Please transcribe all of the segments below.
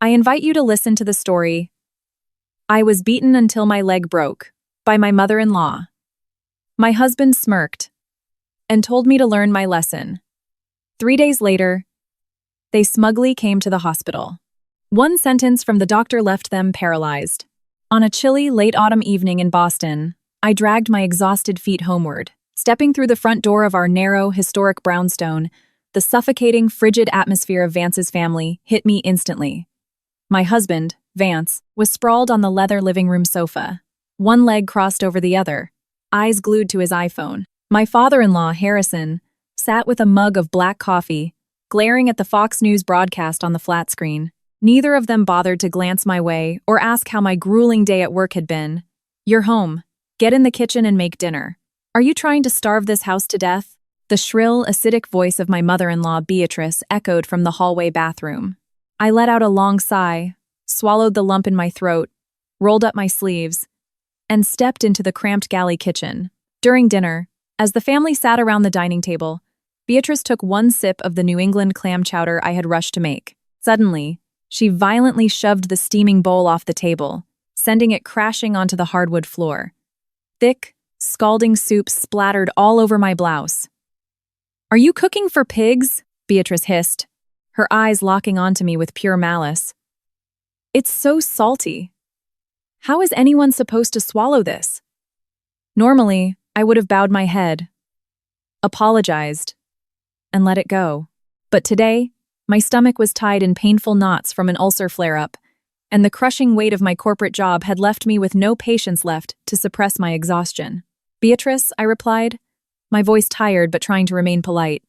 I invite you to listen to the story, I Was Beaten Until My Leg Broke, by my mother-in-law. My husband smirked and told me to learn my lesson. 3 days later, they smugly came to the hospital. One sentence from the doctor left them paralyzed. On a chilly, late autumn evening in Boston, I dragged my exhausted feet homeward. Stepping through the front door of our narrow, historic brownstone, the suffocating, frigid atmosphere of Vance's family hit me instantly. My husband, Vance, was sprawled on the leather living room sofa, one leg crossed over the other, eyes glued to his iPhone. My father-in-law, Harrison, sat with a mug of black coffee, glaring at the Fox News broadcast on the flat screen. Neither of them bothered to glance my way or ask how my grueling day at work had been. "You're home. Get in the kitchen and make dinner. Are you trying to starve this house to death?" The shrill, acidic voice of my mother-in-law, Beatrice, echoed from the hallway bathroom. I let out a long sigh, swallowed the lump in my throat, rolled up my sleeves, and stepped into the cramped galley kitchen. During dinner, as the family sat around the dining table, Beatrice took one sip of the New England clam chowder I had rushed to make. Suddenly, she violently shoved the steaming bowl off the table, sending it crashing onto the hardwood floor. Thick, scalding soup splattered all over my blouse. "Are you cooking for pigs?" Beatrice hissed, her eyes locking onto me with pure malice. "It's so salty. How is anyone supposed to swallow this?" Normally, I would have bowed my head, apologized, and let it go. But today, my stomach was tied in painful knots from an ulcer flare-up, and the crushing weight of my corporate job had left me with no patience left to suppress my exhaustion. "Beatrice," I replied, my voice tired but trying to remain polite.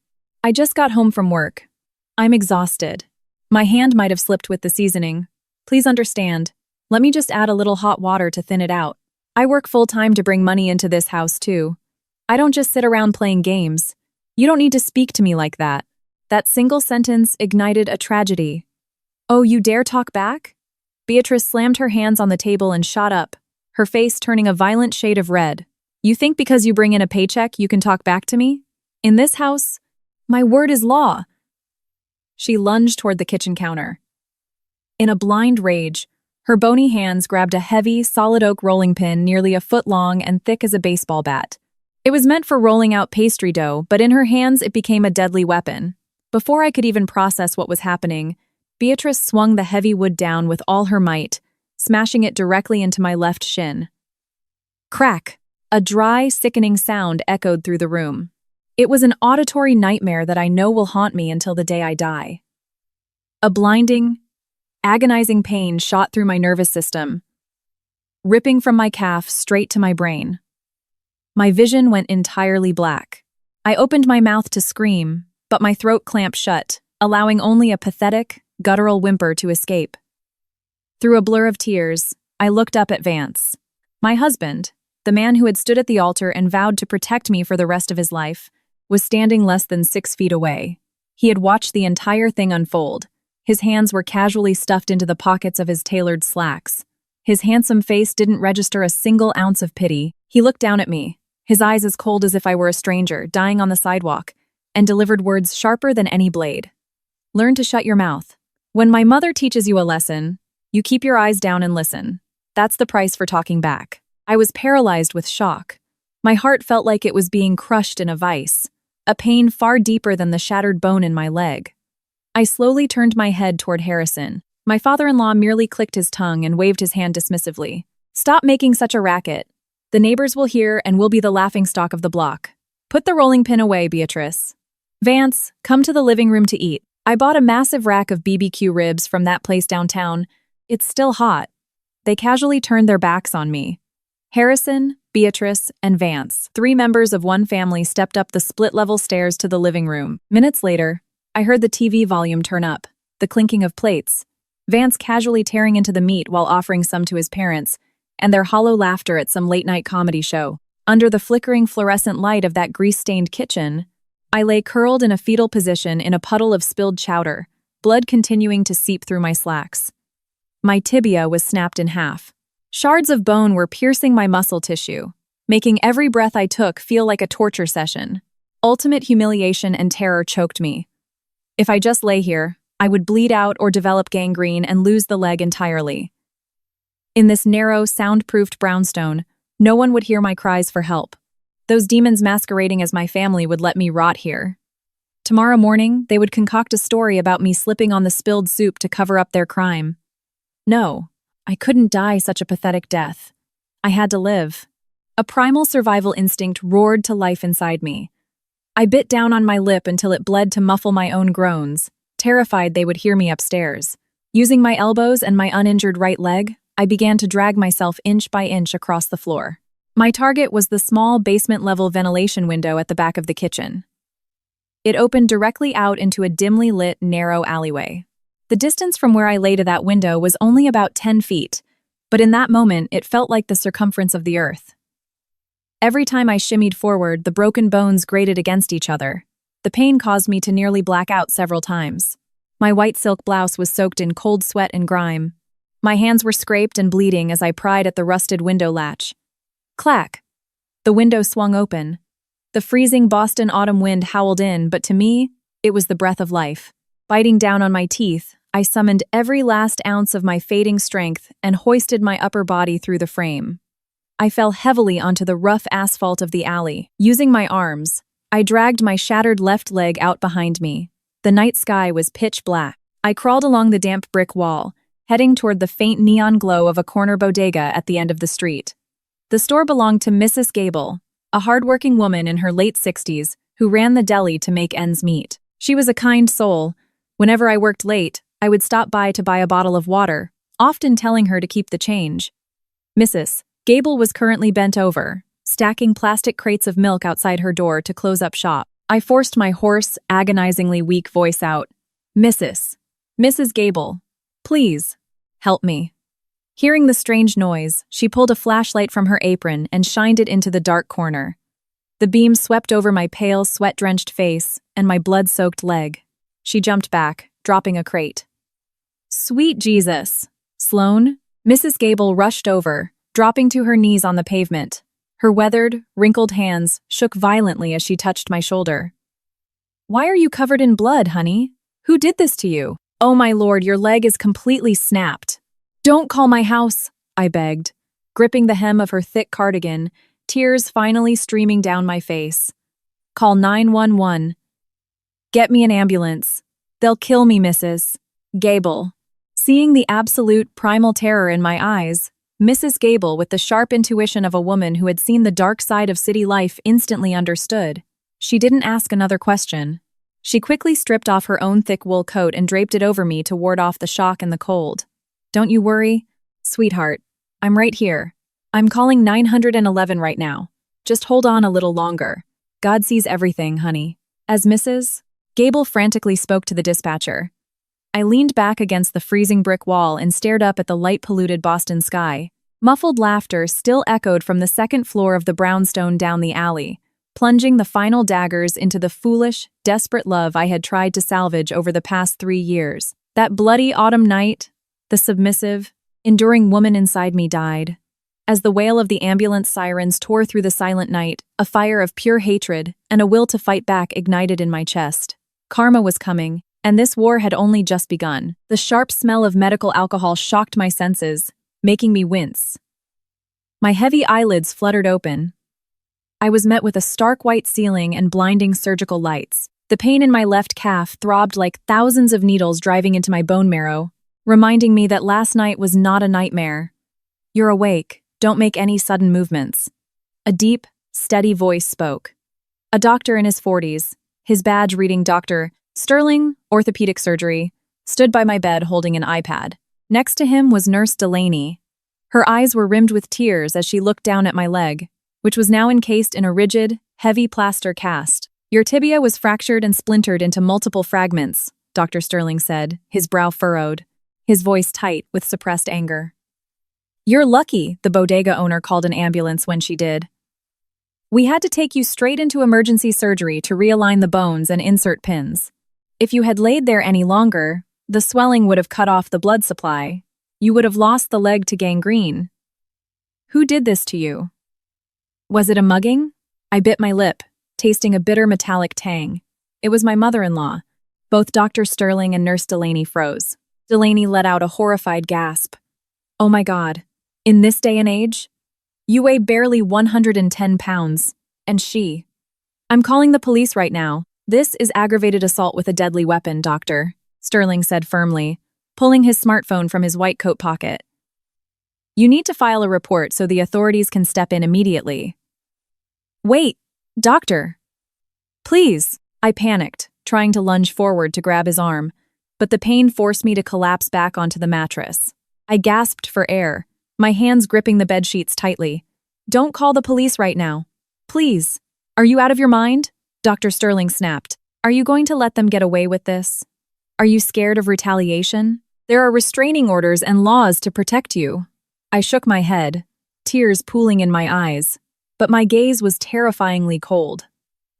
"I just got home from work. I'm exhausted. My hand might have slipped with the seasoning. Please understand. Let me just add a little hot water to thin it out. I work full-time to bring money into this house, too. I don't just sit around playing games. You don't need to speak to me like that." That single sentence ignited a tragedy. "Oh, you dare talk back?" Beatrice slammed her hands on the table and shot up, her face turning a violent shade of red. "You think because you bring in a paycheck you can talk back to me? In this house, my word is law." She lunged toward the kitchen counter. In a blind rage, her bony hands grabbed a heavy, solid oak rolling pin nearly a foot long and thick as a baseball bat. It was meant for rolling out pastry dough, but in her hands it became a deadly weapon. Before I could even process what was happening, Beatrice swung the heavy wood down with all her might, smashing it directly into my left shin. Crack! A dry, sickening sound echoed through the room. It was an auditory nightmare that I know will haunt me until the day I die. A blinding, agonizing pain shot through my nervous system, ripping from my calf straight to my brain. My vision went entirely black. I opened my mouth to scream, but my throat clamped shut, allowing only a pathetic, guttural whimper to escape. Through a blur of tears, I looked up at Vance. My husband, the man who had stood at the altar and vowed to protect me for the rest of his life, was standing less than 6 feet away. He had watched the entire thing unfold. His hands were casually stuffed into the pockets of his tailored slacks. His handsome face didn't register a single ounce of pity. He looked down at me, his eyes as cold as if I were a stranger, dying on the sidewalk, and delivered words sharper than any blade. "Learn to shut your mouth. When my mother teaches you a lesson, you keep your eyes down and listen. That's the price for talking back." I was paralyzed with shock. My heart felt like it was being crushed in a vice, a pain far deeper than the shattered bone in my leg. I slowly turned my head toward Harrison. My father-in-law merely clicked his tongue and waved his hand dismissively. "Stop making such a racket. The neighbors will hear and we'll be the laughingstock of the block. Put the rolling pin away, Beatrice. Vance, come to the living room to eat. I bought a massive rack of BBQ ribs from that place downtown. It's still hot." They casually turned their backs on me. Harrison, Beatrice, and Vance, 3 members of one family, stepped up the split-level stairs to the living room. Minutes later, I heard the TV volume turn up, the clinking of plates, Vance casually tearing into the meat while offering some to his parents, and their hollow laughter at some late-night comedy show. Under the flickering fluorescent light of that grease-stained kitchen, I lay curled in a fetal position in a puddle of spilled chowder, blood continuing to seep through my slacks. My tibia was snapped in half. Shards of bone were piercing my muscle tissue, making every breath I took feel like a torture session. Ultimate humiliation and terror choked me. If I just lay here, I would bleed out or develop gangrene and lose the leg entirely. In this narrow, soundproofed brownstone, no one would hear my cries for help. Those demons masquerading as my family would let me rot here. Tomorrow morning, they would concoct a story about me slipping on the spilled soup to cover up their crime. No, I couldn't die such a pathetic death. I had to live. A primal survival instinct roared to life inside me. I bit down on my lip until it bled to muffle my own groans, terrified they would hear me upstairs. Using my elbows and my uninjured right leg, I began to drag myself inch by inch across the floor. My target was the small basement-level ventilation window at the back of the kitchen. It opened directly out into a dimly lit, narrow alleyway. The distance from where I lay to that window was only about 10 feet, but in that moment it felt like the circumference of the earth. Every time I shimmied forward, the broken bones grated against each other. The pain caused me to nearly black out several times. My white silk blouse was soaked in cold sweat and grime. My hands were scraped and bleeding as I pried at the rusted window latch. Clack! The window swung open. The freezing Boston autumn wind howled in, but to me, it was the breath of life. Biting down on my teeth, I summoned every last ounce of my fading strength and hoisted my upper body through the frame. I fell heavily onto the rough asphalt of the alley. Using my arms, I dragged my shattered left leg out behind me. The night sky was pitch black. I crawled along the damp brick wall, heading toward the faint neon glow of a corner bodega at the end of the street. The store belonged to Mrs. Gable, a hardworking woman in her late 60s who ran the deli to make ends meet. She was a kind soul. Whenever I worked late, I would stop by to buy a bottle of water, often telling her to keep the change. Mrs. Gable was currently bent over, stacking plastic crates of milk outside her door to close up shop. I forced my hoarse, agonizingly weak voice out. Mrs. Gable, please, help me. Hearing the strange noise, she pulled a flashlight from her apron and shined it into the dark corner. The beam swept over my pale, sweat-drenched face and my blood-soaked leg. She jumped back, dropping a crate. Sweet Jesus! Sloan? Mrs. Gable rushed over, dropping to her knees on the pavement. Her weathered, wrinkled hands shook violently as she touched my shoulder. Why are you covered in blood, honey? Who did this to you? Oh my lord, your leg is completely snapped. Don't call my house, I begged, gripping the hem of her thick cardigan, tears finally streaming down my face. Call 911. Get me an ambulance. They'll kill me, Mrs. Gable. Seeing the absolute primal terror in my eyes, Mrs. Gable, with the sharp intuition of a woman who had seen the dark side of city life, instantly understood. She didn't ask another question. She quickly stripped off her own thick wool coat and draped it over me to ward off the shock and the cold. Don't you worry, sweetheart. I'm right here. I'm calling 911 right now. Just hold on a little longer. God sees everything, honey. As Mrs. Gable frantically spoke to the dispatcher, I leaned back against the freezing brick wall and stared up at the light-polluted Boston sky. Muffled laughter still echoed from the second floor of the brownstone down the alley, plunging the final daggers into the foolish, desperate love I had tried to salvage over the past 3 years. That bloody autumn night, the submissive, enduring woman inside me died. As the wail of the ambulance sirens tore through the silent night, a fire of pure hatred and a will to fight back ignited in my chest. Karma was coming, and this war had only just begun. The sharp smell of medical alcohol shocked my senses, making me wince. My heavy eyelids fluttered open. I was met with a stark white ceiling and blinding surgical lights. The pain in my left calf throbbed like thousands of needles driving into my bone marrow, reminding me that last night was not a nightmare. You're awake. Don't make any sudden movements. A deep, steady voice spoke. A doctor in his 40s, his badge reading Dr. Sterling, Orthopedic Surgery, stood by my bed holding an iPad. Next to him was Nurse Delaney. Her eyes were rimmed with tears as she looked down at my leg, which was now encased in a rigid, heavy plaster cast. Your tibia was fractured and splintered into multiple fragments, Dr. Sterling said, his brow furrowed, his voice tight with suppressed anger. You're lucky, the bodega owner called an ambulance when she did. We had to take you straight into emergency surgery to realign the bones and insert pins. If you had laid there any longer, the swelling would have cut off the blood supply. You would have lost the leg to gangrene. Who did this to you? Was it a mugging? I bit my lip, tasting a bitter metallic tang. It was my mother-in-law, Both Dr. Sterling and Nurse Delaney froze. Delaney let out a horrified gasp. Oh my God. In this day and age? You weigh barely 110 pounds. And she. I'm calling the police right now. This is aggravated assault with a deadly weapon, doctor, Sterling said firmly, pulling his smartphone from his white coat pocket. You need to file a report so the authorities can step in immediately. Wait, doctor. Please, I panicked, trying to lunge forward to grab his arm, but the pain forced me to collapse back onto the mattress. I gasped for air, my hands gripping the bedsheets tightly. Don't call the police right now. Please. Are you out of your mind? Dr. Sterling snapped. Are you going to let them get away with this? Are you scared of retaliation? There are restraining orders and laws to protect you. I shook my head, tears pooling in my eyes, but my gaze was terrifyingly cold.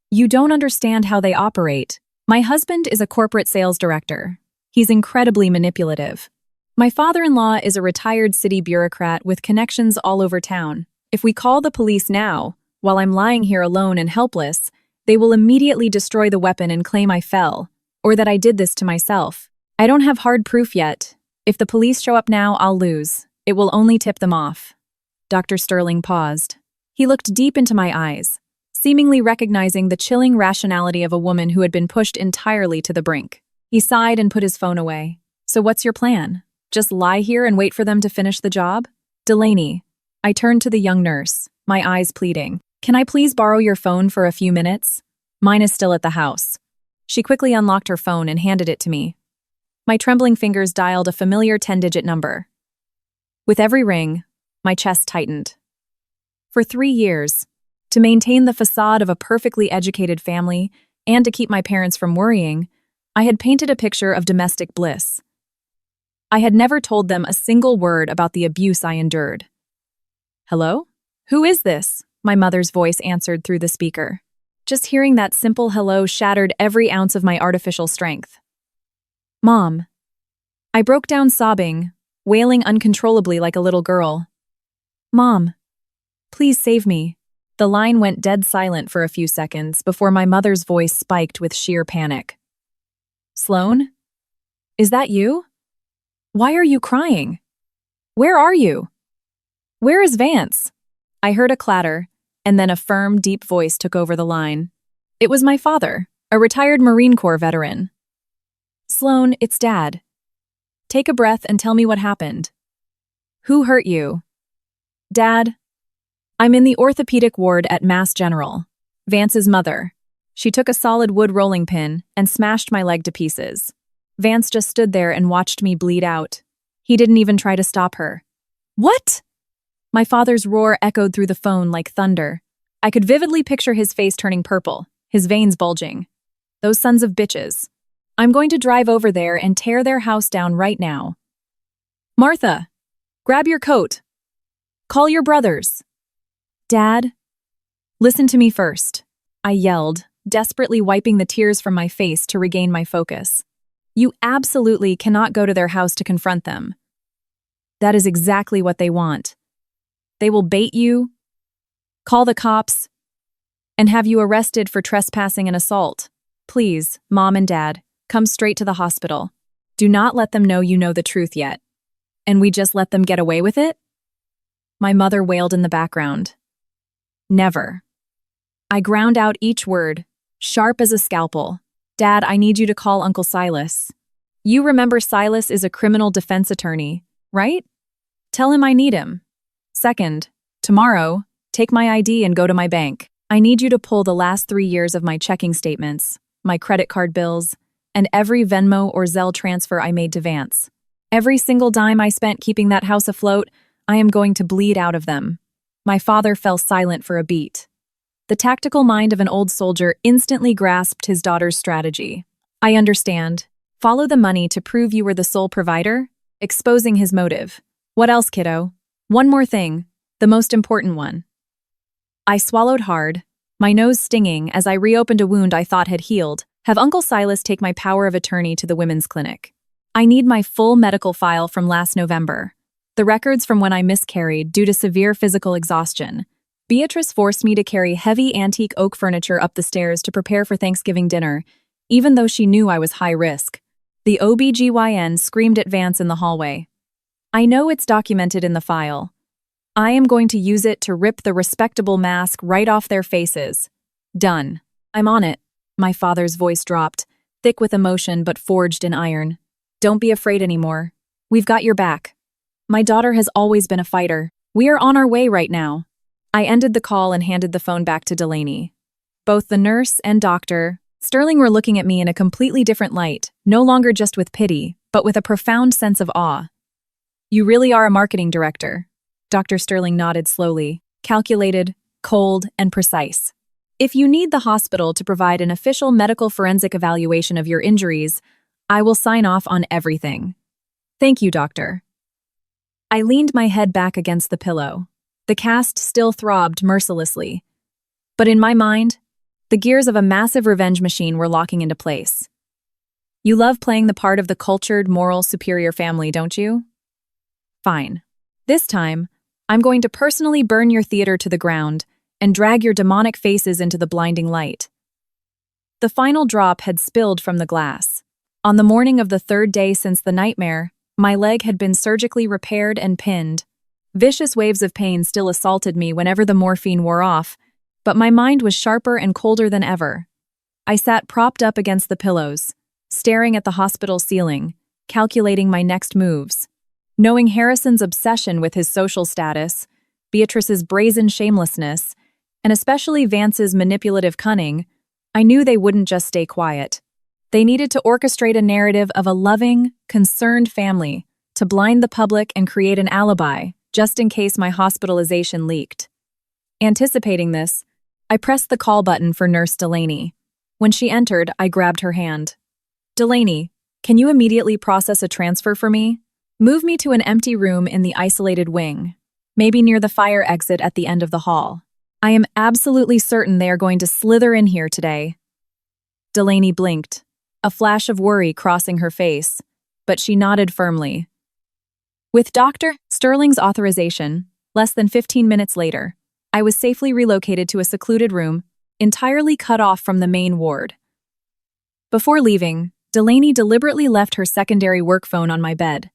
You don't understand how they operate. My husband is a corporate sales director. He's incredibly manipulative. My father-in-law is a retired city bureaucrat with connections all over town. If we call the police now, while I'm lying here alone and helpless, they will immediately destroy the weapon and claim I fell, or that I did this to myself. I don't have hard proof yet. If the police show up now, I'll lose. It will only tip them off. Dr. Sterling paused. He looked deep into my eyes, seemingly recognizing the chilling rationality of a woman who had been pushed entirely to the brink. He sighed and put his phone away. So what's your plan? Just lie here and wait for them to finish the job? Delaney. I turned to the young nurse, my eyes pleading. Can I please borrow your phone for a few minutes? Mine is still at the house. She quickly unlocked her phone and handed it to me. My trembling fingers dialed a familiar 10-digit number. With every ring, my chest tightened. For 3 years, to maintain the facade of a perfectly educated family and to keep my parents from worrying, I had painted a picture of domestic bliss. I had never told them a single word about the abuse I endured. Hello? Who is this? My mother's voice answered through the speaker. Just hearing that simple hello shattered every ounce of my artificial strength. Mom. I broke down sobbing, wailing uncontrollably like a little girl. Mom. Please save me. The line went dead silent for a few seconds before my mother's voice spiked with sheer panic. Sloan? Is that you? Why are you crying? Where are you? Where is Vance? I heard a clatter, and then a firm, deep voice took over the line. It was my father, a retired Marine Corps veteran. Sloan, it's Dad. Take a breath and tell me what happened. Who hurt you? Dad. I'm in the orthopedic ward at Mass General. Vance's mother. She took a solid wood rolling pin and smashed my leg to pieces. Vance just stood there and watched me bleed out. He didn't even try to stop her. What? My father's roar echoed through the phone like thunder. I could vividly picture his face turning purple, his veins bulging. Those sons of bitches. I'm going to drive over there and tear their house down right now. Martha, grab your coat. Call your brothers. Dad, listen to me first, I yelled, desperately wiping the tears from my face to regain my focus. You absolutely cannot go to their house to confront them. That is exactly what they want. They will bait you, call the cops, and have you arrested for trespassing and assault. Please, Mom and Dad, come straight to the hospital. Do not let them know you know the truth yet. And we just let them get away with it? My mother wailed in the background. Never. I ground out each word, sharp as a scalpel. Dad, I need you to call Uncle Silas. You remember Silas is a criminal defense attorney, right? Tell him I need him. Second, tomorrow, take my ID and go to my bank. I need you to pull the last 3 years of my checking statements, my credit card bills, and every Venmo or Zelle transfer I made to Vance. Every single dime I spent keeping that house afloat, I am going to bleed out of them. My father fell silent for a beat. The tactical mind of an old soldier instantly grasped his daughter's strategy. I understand. Follow the money to prove you were the sole provider? Exposing his motive. What else, kiddo? One more thing, the most important one. I swallowed hard, my nose stinging as I reopened a wound I thought had healed. Have Uncle Silas take my power of attorney to the women's clinic. I need my full medical file from last November. The records from when I miscarried due to severe physical exhaustion. Beatrice forced me to carry heavy antique oak furniture up the stairs to prepare for Thanksgiving dinner, even though she knew I was high risk. The OBGYN screamed at Vance in the hallway. I know it's documented in the file. I am going to use it to rip the respectable mask right off their faces. Done. I'm on it. My father's voice dropped, thick with emotion but forged in iron. Don't be afraid anymore. We've got your back. My daughter has always been a fighter. We are on our way right now. I ended the call and handed the phone back to Delaney. Both the nurse and Dr. Sterling were looking at me in a completely different light, no longer just with pity, but with a profound sense of awe. You really are a marketing director. Dr. Sterling nodded slowly, calculated, cold, and precise. If you need the hospital to provide an official medical forensic evaluation of your injuries, I will sign off on everything. Thank you, doctor. I leaned my head back against the pillow. The cast still throbbed mercilessly. But in my mind, the gears of a massive revenge machine were locking into place. You love playing the part of the cultured, moral, superior family, don't you? Fine. This time, I'm going to personally burn your theater to the ground and drag your demonic faces into the blinding light. The final drop had spilled from the glass. On the morning of the third day since the nightmare, my leg had been surgically repaired and pinned. Vicious waves of pain still assaulted me whenever the morphine wore off, but my mind was sharper and colder than ever. I sat propped up against the pillows, staring at the hospital ceiling, calculating my next moves. Knowing Harrison's obsession with his social status, Beatrice's brazen shamelessness, and especially Vance's manipulative cunning, I knew they wouldn't just stay quiet. They needed to orchestrate a narrative of a loving, concerned family to blind the public and create an alibi, just in case my hospitalization leaked. Anticipating this, I pressed the call button for Nurse Delaney. When she entered, I grabbed her hand. Delaney, can you immediately process a transfer for me? Move me to an empty room in the isolated wing, maybe near the fire exit at the end of the hall. I am absolutely certain they are going to slither in here today. Delaney blinked, a flash of worry crossing her face, but she nodded firmly. With Dr. Sterling's authorization, less than 15 minutes later, I was safely relocated to a secluded room, entirely cut off from the main ward. Before leaving, Delaney deliberately left her secondary work phone on my bed.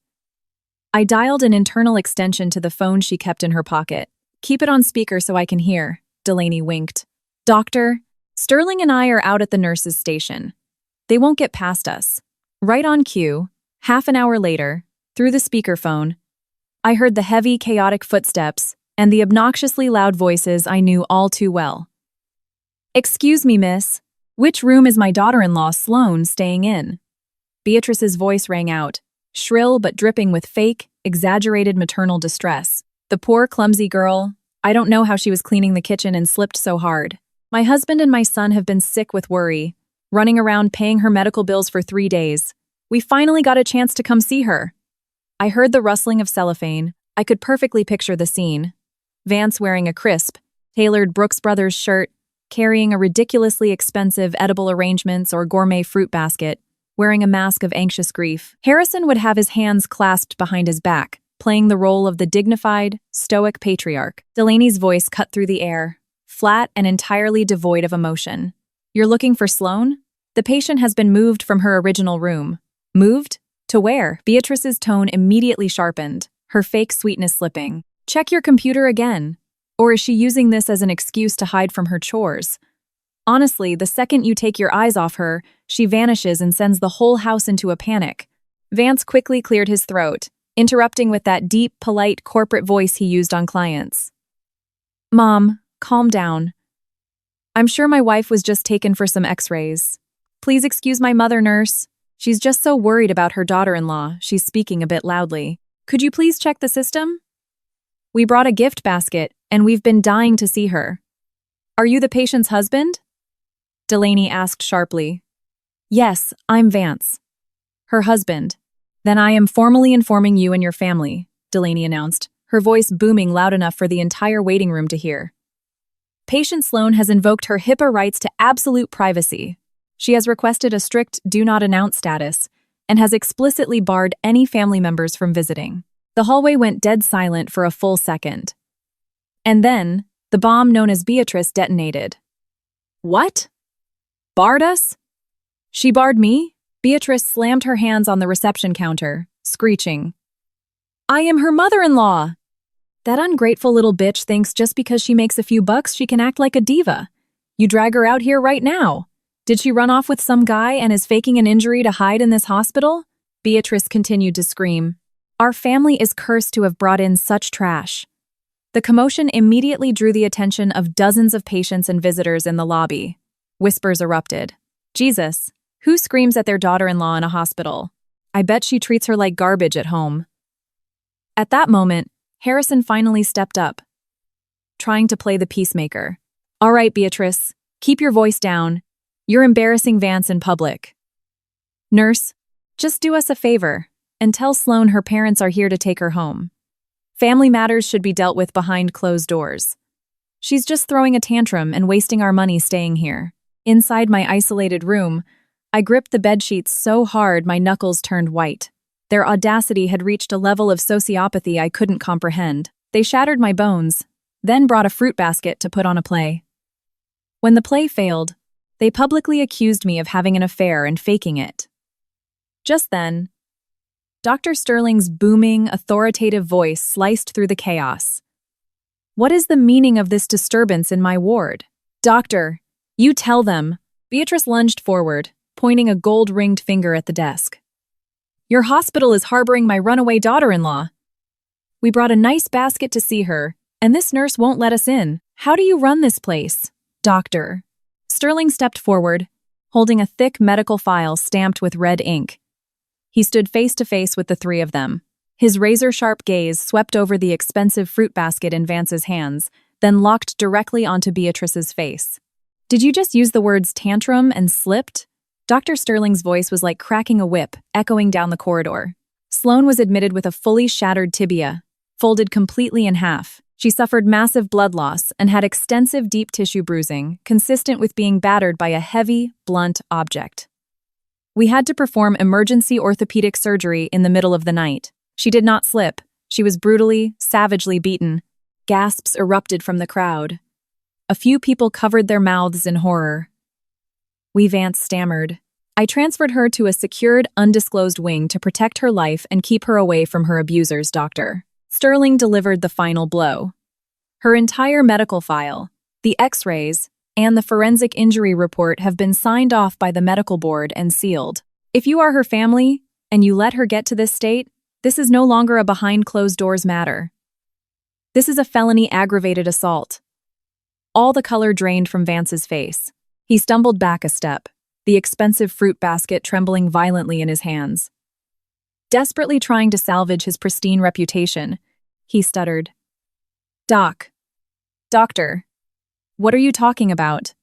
I dialed an internal extension to the phone she kept in her pocket. Keep it on speaker so I can hear, Delaney winked. Doctor, Sterling and I are out at the nurse's station. They won't get past us. Right on cue, half an hour later, through the speakerphone, I heard the heavy, chaotic footsteps and the obnoxiously loud voices I knew all too well. Excuse me, miss. Which room is my daughter-in-law, Sloane, staying in? Beatrice's voice rang out, shrill but dripping with fake, exaggerated maternal distress. The poor, clumsy girl. I don't know how she was cleaning the kitchen and slipped so hard. My husband and my son have been sick with worry, running around paying her medical bills for 3 days. We finally got a chance to come see her. I heard the rustling of cellophane. I could perfectly picture the scene. Vance wearing a crisp, tailored Brooks Brothers shirt, carrying a ridiculously expensive edible arrangements or gourmet fruit basket, wearing a mask of anxious grief. Harrison would have his hands clasped behind his back, playing the role of the dignified, stoic patriarch. Delaney's voice cut through the air, flat and entirely devoid of emotion. You're looking for Sloane? The patient has been moved from her original room. Moved? To where? Beatrice's tone immediately sharpened, her fake sweetness slipping. Check your computer again. Or is she using this as an excuse to hide from her chores? Honestly, the second you take your eyes off her, she vanishes and sends the whole house into a panic. Vance quickly cleared his throat, interrupting with that deep, polite corporate voice he used on clients. Mom, calm down. I'm sure my wife was just taken for some x-rays. Please excuse my mother, nurse. She's just so worried about her daughter-in-law, she's speaking a bit loudly. Could you please check the system? We brought a gift basket, and we've been dying to see her. Are you the patient's husband? Delaney asked sharply. Yes, I'm Vance. Her husband. Then I am formally informing you and your family, Delaney announced, her voice booming loud enough for the entire waiting room to hear. Patient Sloane has invoked her HIPAA rights to absolute privacy. She has requested a strict do not announce status and has explicitly barred any family members from visiting. The hallway went dead silent for a full second. And then, the bomb known as Beatrice detonated. What? Barred us? She barred me? Beatrice slammed her hands on the reception counter, screeching. I am her mother-in-law! That ungrateful little bitch thinks just because she makes a few bucks she can act like a diva. You drag her out here right now. Did she run off with some guy and is faking an injury to hide in this hospital? Beatrice continued to scream. Our family is cursed to have brought in such trash. The commotion immediately drew the attention of dozens of patients and visitors in the lobby. Whispers erupted. Jesus, who screams at their daughter-in-law in a hospital? I bet she treats her like garbage at home. At that moment, Harrison finally stepped up, trying to play the peacemaker. All right, Beatrice, keep your voice down. You're embarrassing Vance in public. Nurse, just do us a favor and tell Sloane her parents are here to take her home. Family matters should be dealt with behind closed doors. She's just throwing a tantrum and wasting our money staying here. Inside my isolated room, I gripped the bedsheets so hard my knuckles turned white. Their audacity had reached a level of sociopathy I couldn't comprehend. They shattered my bones, then brought a fruit basket to put on a play. When the play failed, they publicly accused me of having an affair and faking it. Just then, Dr. Sterling's booming, authoritative voice sliced through the chaos. What is the meaning of this disturbance in my ward? Doctor, you tell them. Beatrice lunged forward, pointing a gold-ringed finger at the desk. Your hospital is harboring my runaway daughter-in-law. We brought a nice basket to see her, and this nurse won't let us in. How do you run this place? Doctor. Sterling stepped forward, holding a thick medical file stamped with red ink. He stood face to face with the three of them. His razor-sharp gaze swept over the expensive fruit basket in Vance's hands, then locked directly onto Beatrice's face. Did you just use the words tantrum and slipped? Dr. Sterling's voice was like cracking a whip, echoing down the corridor. Sloane was admitted with a fully shattered tibia, folded completely in half. She suffered massive blood loss and had extensive deep tissue bruising, consistent with being battered by a heavy, blunt object. We had to perform emergency orthopedic surgery in the middle of the night. She did not slip. She was brutally, savagely beaten. Gasps erupted from the crowd. A few people covered their mouths in horror. Vance stammered. I transferred her to a secured, undisclosed wing to protect her life and keep her away from her abusers, Doctor. Sterling delivered the final blow. Her entire medical file, the X-rays, and the forensic injury report have been signed off by the medical board and sealed. If you are her family, and you let her get to this state, this is no longer a behind-closed-doors matter. This is a felony aggravated assault. All the color drained from Vance's face. He stumbled back a step, the expensive fruit basket trembling violently in his hands. Desperately trying to salvage his pristine reputation, he stuttered. Doctor. What are you talking about?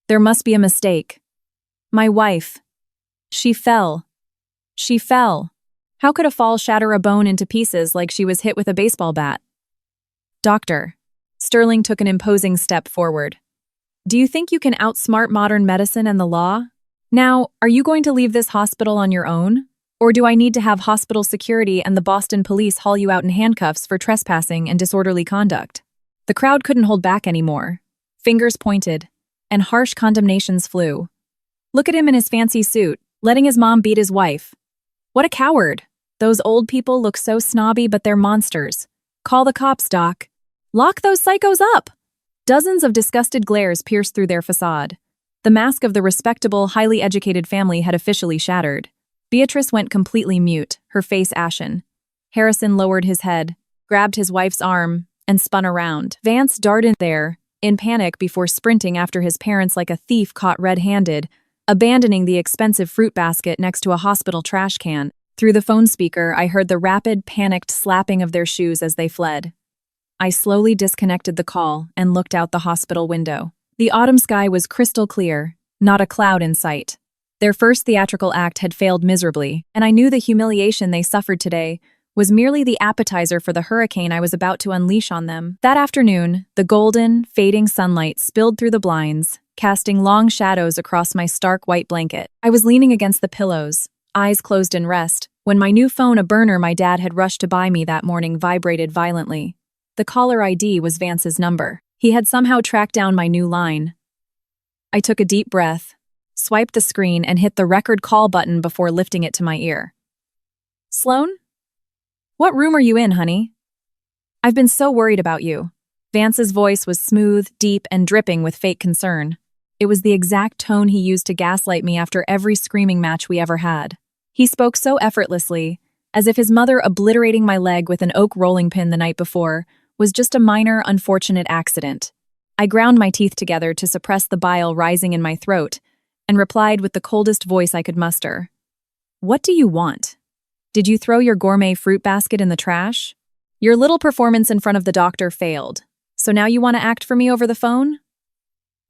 There must be a mistake. My wife. She fell. How could a fall shatter a bone into pieces like she was hit with a baseball bat? Doctor. Sterling took an imposing step forward. Do you think you can outsmart modern medicine and the law? Now, are you going to leave this hospital on your own? Or do I need to have hospital security and the Boston police haul you out in handcuffs for trespassing and disorderly conduct? The crowd couldn't hold back anymore. Fingers pointed, and harsh condemnations flew. Look at him in his fancy suit, letting his mom beat his wife. What a coward! Those old people look so snobby, but they're monsters. Call the cops, Doc. Lock those psychos up! Dozens of disgusted glares pierced through their facade. The mask of the respectable, highly educated family had officially shattered. Beatrice went completely mute, her face ashen. Harrison lowered his head, grabbed his wife's arm, and spun around. Vance darted there, in panic before sprinting after his parents like a thief caught red-handed, abandoning the expensive fruit basket next to a hospital trash can. Through the phone speaker, I heard the rapid, panicked slapping of their shoes as they fled. I slowly disconnected the call and looked out the hospital window. The autumn sky was crystal clear, not a cloud in sight. Their first theatrical act had failed miserably, and I knew the humiliation they suffered today was merely the appetizer for the hurricane I was about to unleash on them. That afternoon, the golden, fading sunlight spilled through the blinds, casting long shadows across my stark white blanket. I was leaning against the pillows, eyes closed in rest, when my new phone, a burner my dad had rushed to buy me that morning, vibrated violently. The caller ID was Vance's number. He had somehow tracked down my new line. I took a deep breath, swiped the screen, and hit the record call button before lifting it to my ear. Sloan? What room are you in, honey? I've been so worried about you. Vance's voice was smooth, deep, and dripping with fake concern. It was the exact tone he used to gaslight me after every screaming match we ever had. He spoke so effortlessly, as if his mother obliterating my leg with an oak rolling pin the night before was just a minor, unfortunate accident. I ground my teeth together to suppress the bile rising in my throat and replied with the coldest voice I could muster. What do you want? Did you throw your gourmet fruit basket in the trash? Your little performance in front of the doctor failed, so now you want to act for me over the phone?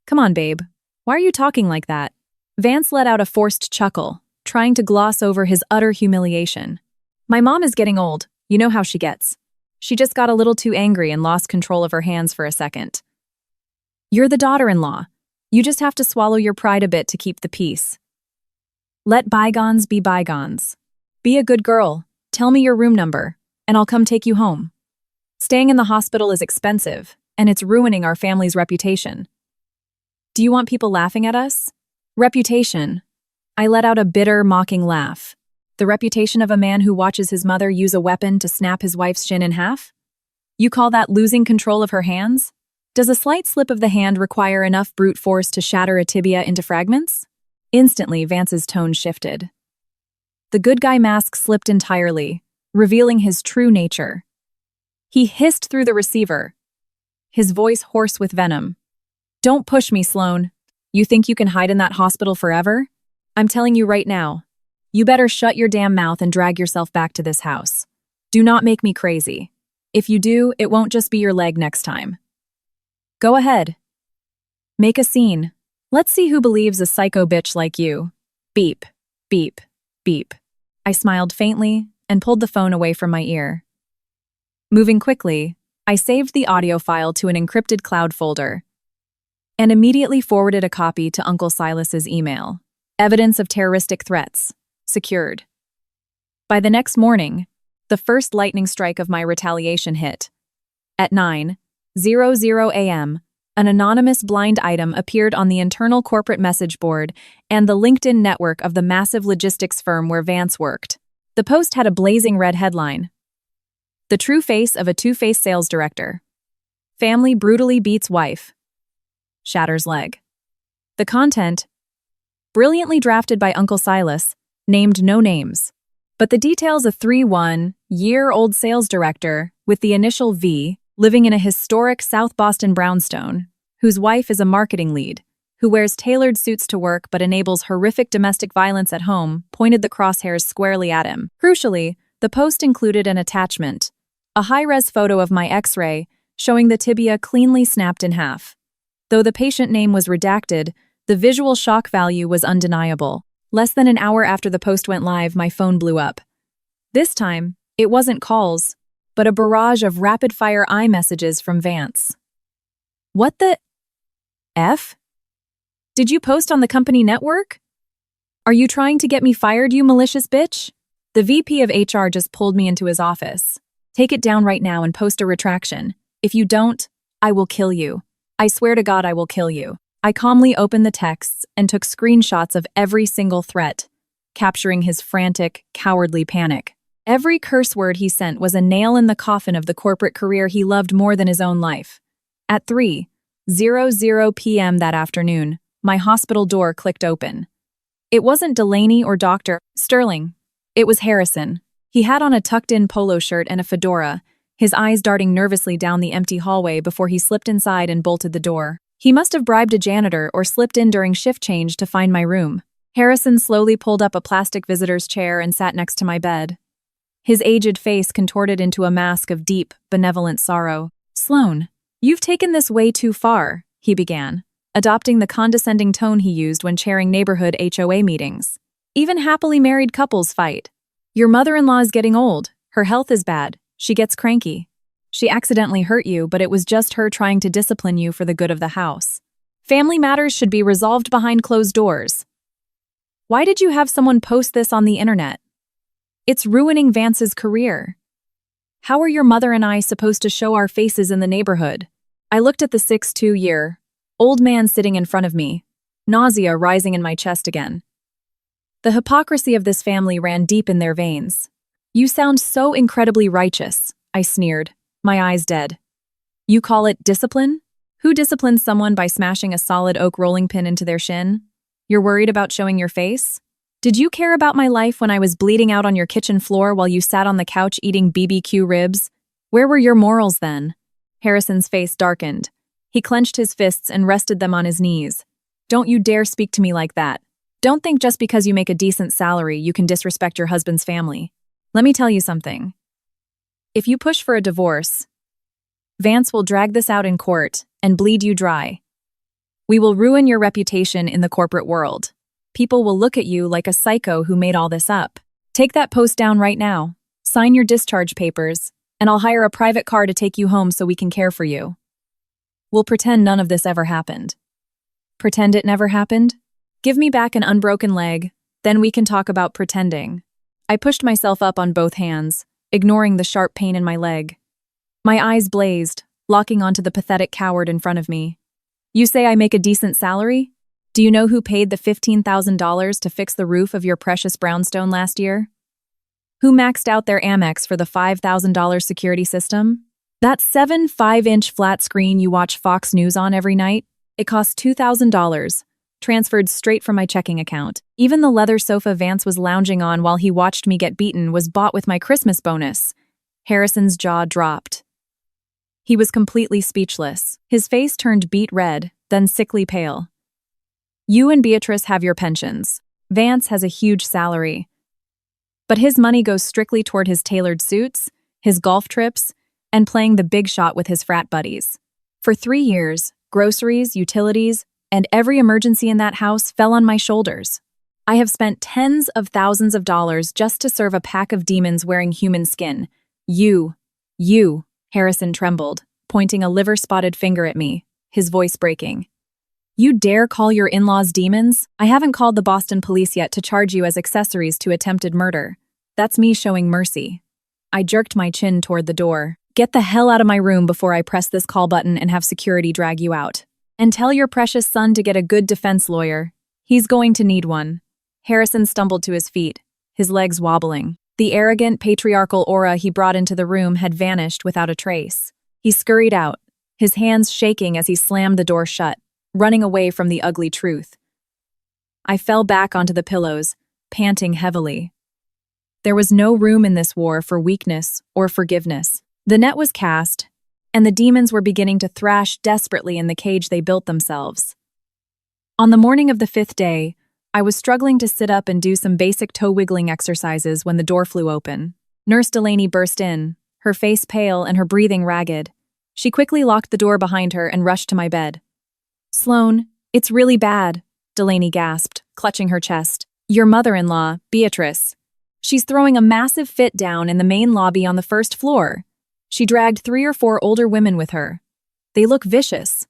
Come on, babe. Why are you talking like that? Vance let out a forced chuckle, trying to gloss over his utter humiliation. My mom is getting old. You know how she gets. She just got a little too angry and lost control of her hands for a second. You're the daughter-in-law. You just have to swallow your pride a bit to keep the peace. Let bygones be bygones. Be a good girl. Tell me your room number, and I'll come take you home. Staying in the hospital is expensive, and it's ruining our family's reputation. Do you want people laughing at us? Reputation. I let out a bitter, mocking laugh. The reputation of a man who watches his mother use a weapon to snap his wife's shin in half? You call that losing control of her hands? Does a slight slip of the hand require enough brute force to shatter a tibia into fragments? Instantly, Vance's tone shifted. The good guy mask slipped entirely, revealing his true nature. He hissed through the receiver, his voice hoarse with venom. Don't push me, Sloan. You think you can hide in that hospital forever? I'm telling you right now. You better shut your damn mouth and drag yourself back to this house. Do not make me crazy. If you do, it won't just be your leg next time. Go ahead. Make a scene. Let's see who believes a psycho bitch like you. Beep, beep, beep. I smiled faintly and pulled the phone away from my ear. Moving quickly, I saved the audio file to an encrypted cloud folder and immediately forwarded a copy to Uncle Silas's email. Evidence of terroristic threats. Secured. By the next morning, the first lightning strike of my retaliation hit. At 9:00 a.m., an anonymous blind item appeared on the internal corporate message board and the LinkedIn network of the massive logistics firm where Vance worked. The post had a blazing red headline. The true face of a two-faced sales director. Family brutally beats wife. Shatters leg. The content, brilliantly drafted by Uncle Silas, named no names. But the details: a 31-year-old sales director with the initial V, living in a historic South Boston brownstone, whose wife is a marketing lead, who wears tailored suits to work but enables horrific domestic violence at home, pointed the crosshairs squarely at him. Crucially, the post included an attachment, a high-res photo of my X-ray showing the tibia cleanly snapped in half. Though the patient name was redacted, the visual shock value was undeniable. Less than an hour after the post went live, my phone blew up. This time, it wasn't calls, but a barrage of rapid-fire iMessages from Vance. What the F? Did you post on the company network? Are you trying to get me fired, you malicious bitch? The VP of HR just pulled me into his office. Take it down right now and post a retraction. If you don't, I will kill you. I swear to God I will kill you. I calmly opened the texts and took screenshots of every single threat, capturing his frantic, cowardly panic. Every curse word he sent was a nail in the coffin of the corporate career he loved more than his own life. At 3:00 p.m. that afternoon, my hospital door clicked open. It wasn't Delaney or Dr. Sterling. It was Harrison. He had on a tucked-in polo shirt and a fedora, his eyes darting nervously down the empty hallway before he slipped inside and bolted the door. He must have bribed a janitor or slipped in during shift change to find my room. Harrison slowly pulled up a plastic visitor's chair and sat next to my bed. His aged face contorted into a mask of deep, benevolent sorrow. "Sloan, you've taken this way too far," he began, adopting the condescending tone he used when chairing neighborhood HOA meetings. "Even happily married couples fight. Your mother-in-law is getting old. Her health is bad. She gets cranky. She accidentally hurt you, but it was just her trying to discipline you for the good of the house. Family matters should be resolved behind closed doors. Why did you have someone post this on the internet? It's ruining Vance's career. How are your mother and I supposed to show our faces in the neighborhood?" I looked at the 6'2" old man sitting in front of me, nausea rising in my chest again. The hypocrisy of this family ran deep in their veins. "You sound so incredibly righteous," I sneered, my eyes dead. "You call it discipline? Who disciplines someone by smashing a solid oak rolling pin into their shin? You're worried about showing your face? Did you care about my life when I was bleeding out on your kitchen floor while you sat on the couch eating BBQ ribs? Where were your morals then?" Harrison's face darkened. He clenched his fists and rested them on his knees. "Don't you dare speak to me like that. Don't think just because you make a decent salary you can disrespect your husband's family. Let me tell you something. If you push for a divorce, Vance will drag this out in court and bleed you dry. We will ruin your reputation in the corporate world. People will look at you like a psycho who made all this up. Take that post down right now, sign your discharge papers, and I'll hire a private car to take you home so we can care for you. We'll pretend none of this ever happened." Pretend it never happened? Give me back an unbroken leg, then we can talk about pretending. I pushed myself up on both hands, ignoring the sharp pain in my leg. My eyes blazed, locking onto the pathetic coward in front of me. "You say I make a decent salary? Do you know who paid the $15,000 to fix the roof of your precious brownstone last year? Who maxed out their Amex for the $5,000 security system? That 7.5-inch flat screen you watch Fox News on every night? It cost $2,000, transferred straight from my checking account. Even the leather sofa Vance was lounging on while he watched me get beaten was bought with my Christmas bonus." Harrison's jaw dropped. He was completely speechless. His face turned beet red, then sickly pale. "You and Beatrice have your pensions. Vance has a huge salary. But his money goes strictly toward his tailored suits, his golf trips, and playing the big shot with his frat buddies. For 3 years, groceries, utilities, and every emergency in that house fell on my shoulders. I have spent tens of thousands of dollars just to serve a pack of demons wearing human skin. You, Harrison trembled, pointing a liver-spotted finger at me, his voice breaking. "You dare call your in-laws demons? I haven't called the Boston police yet to charge you as accessories to attempted murder. That's me showing mercy." I jerked my chin toward the door. "Get the hell out of my room before I press this call button and have security drag you out. And tell your precious son to get a good defense lawyer. He's going to need one." Harrison stumbled to his feet, his legs wobbling. The arrogant, patriarchal aura he brought into the room had vanished without a trace. He scurried out, his hands shaking as he slammed the door shut, running away from the ugly truth. I fell back onto the pillows, panting heavily. There was no room in this war for weakness or forgiveness. The net was cast, and the demons were beginning to thrash desperately in the cage they built themselves. On the morning of the 5th day, I was struggling to sit up and do some basic toe-wiggling exercises when the door flew open. Nurse Delaney burst in, her face pale and her breathing ragged. She quickly locked the door behind her and rushed to my bed. "Sloan, it's really bad," Delaney gasped, clutching her chest. "Your mother-in-law, Beatrice. She's throwing a massive fit down in the main lobby on the 1st floor. She dragged 3 or 4 older women with her. They look vicious."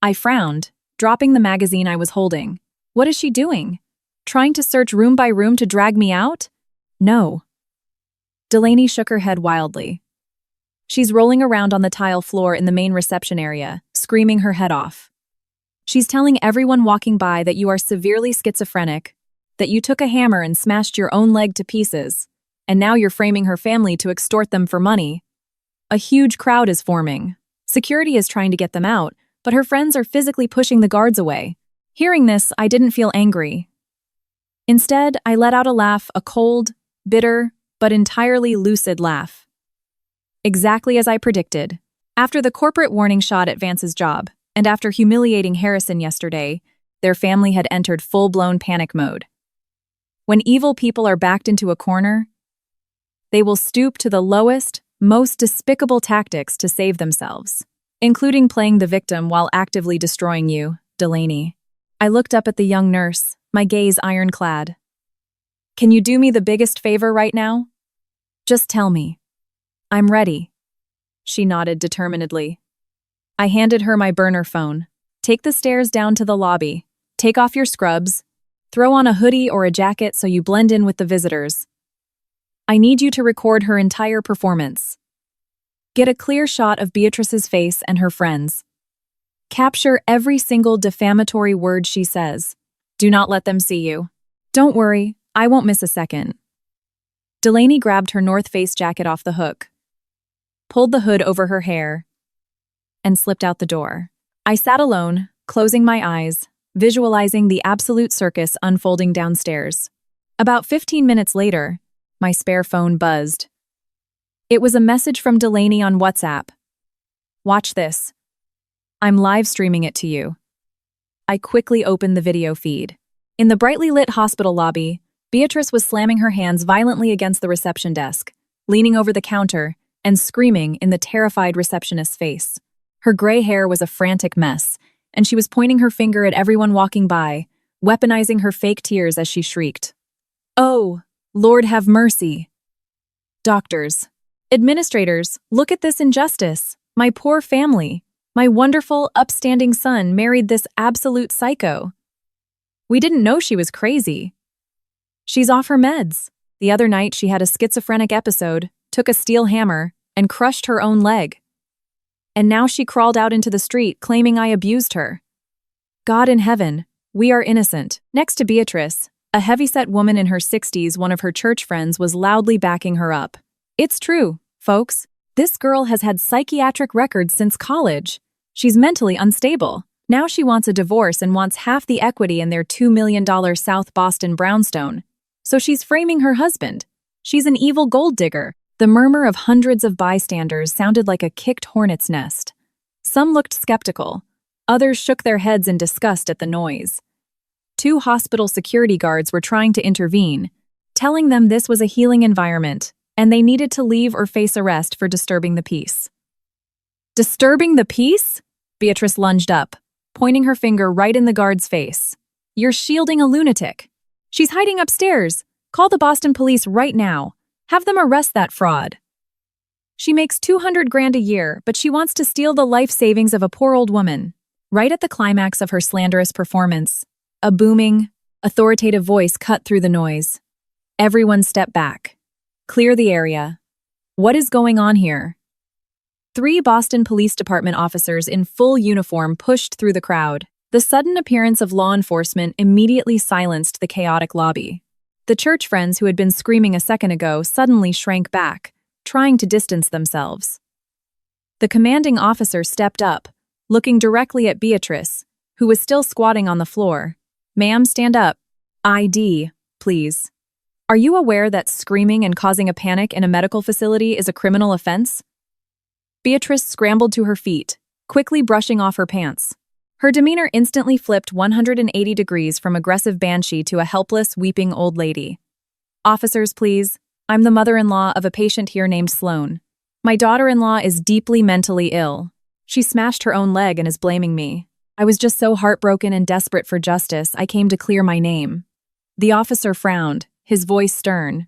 I frowned, dropping the magazine I was holding. "What is she doing? Trying to search room by room to drag me out? No." Delaney shook her head wildly. "She's rolling around on the tile floor in the main reception area, screaming her head off. She's telling everyone walking by that you are severely schizophrenic, that you took a hammer and smashed your own leg to pieces, and now you're framing her family to extort them for money. A huge crowd is forming. Security is trying to get them out, but her friends are physically pushing the guards away." Hearing this, I didn't feel angry. Instead, I let out a laugh, a cold, bitter, but entirely lucid laugh. Exactly as I predicted. After the corporate warning shot at Vance's job, and after humiliating Harrison yesterday, their family had entered full-blown panic mode. When evil people are backed into a corner, they will stoop to the lowest, most despicable tactics to save themselves, including playing the victim while actively destroying you, Delaney. I looked up at the young nurse, my gaze ironclad. "Can you do me the biggest favor right now? Just tell me." "I'm ready." She nodded determinedly. I handed her my burner phone. "Take the stairs down to the lobby. Take off your scrubs. Throw on a hoodie or a jacket so you blend in with the visitors. I need you to record her entire performance. Get a clear shot of Beatrice's face and her friends. Capture every single defamatory word she says. Do not let them see you. Don't worry, I won't miss a second. Delaney grabbed her North Face jacket off the hook, pulled the hood over her hair, and slipped out the door. I sat alone, closing my eyes, visualizing the absolute circus unfolding downstairs. About 15 minutes later, my spare phone buzzed. It was a message from Delaney on WhatsApp. Watch this. I'm live streaming it to you. I quickly opened the video feed. In the brightly lit hospital lobby, Beatrice was slamming her hands violently against the reception desk, leaning over the counter, and screaming in the terrified receptionist's face. Her gray hair was a frantic mess, and she was pointing her finger at everyone walking by, weaponizing her fake tears as she shrieked. Oh, Lord have mercy. Doctors, administrators, look at this injustice. My poor family. My wonderful, upstanding son married this absolute psycho. We didn't know she was crazy. She's off her meds. The other night she had a schizophrenic episode, took a steel hammer, and crushed her own leg. And now she crawled out into the street claiming I abused her. God in heaven, we are innocent. Next to Beatrice, a heavyset woman in her 60s, one of her church friends, was loudly backing her up. It's true, folks. This girl has had psychiatric records since college. She's mentally unstable. Now she wants a divorce and wants half the equity in their $2 million South Boston brownstone. So she's framing her husband. She's an evil gold digger. The murmur of hundreds of bystanders sounded like a kicked hornet's nest. Some looked skeptical. Others shook their heads in disgust at the noise. 2 hospital security guards were trying to intervene, telling them this was a healing environment, and they needed to leave or face arrest for disturbing the peace. Disturbing the peace? Beatrice lunged up, pointing her finger right in the guard's face. You're shielding a lunatic. She's hiding upstairs. Call the Boston police right now. Have them arrest that fraud. She makes $200,000 a year, but she wants to steal the life savings of a poor old woman. Right at the climax of her slanderous performance, a booming, authoritative voice cut through the noise. Everyone step back. Clear the area. What is going on here? 3 Boston Police Department officers in full uniform pushed through the crowd. The sudden appearance of law enforcement immediately silenced the chaotic lobby. The church friends who had been screaming a second ago suddenly shrank back, trying to distance themselves. The commanding officer stepped up, looking directly at Beatrice, who was still squatting on the floor. Ma'am, stand up. ID, please. Are you aware that screaming and causing a panic in a medical facility is a criminal offense? Beatrice scrambled to her feet, quickly brushing off her pants. Her demeanor instantly flipped 180 degrees from aggressive banshee to a helpless, weeping old lady. Officers, please. I'm the mother-in-law of a patient here named Sloan. My daughter-in-law is deeply mentally ill. She smashed her own leg and is blaming me. I was just so heartbroken and desperate for justice, I came to clear my name. The officer frowned, his voice stern.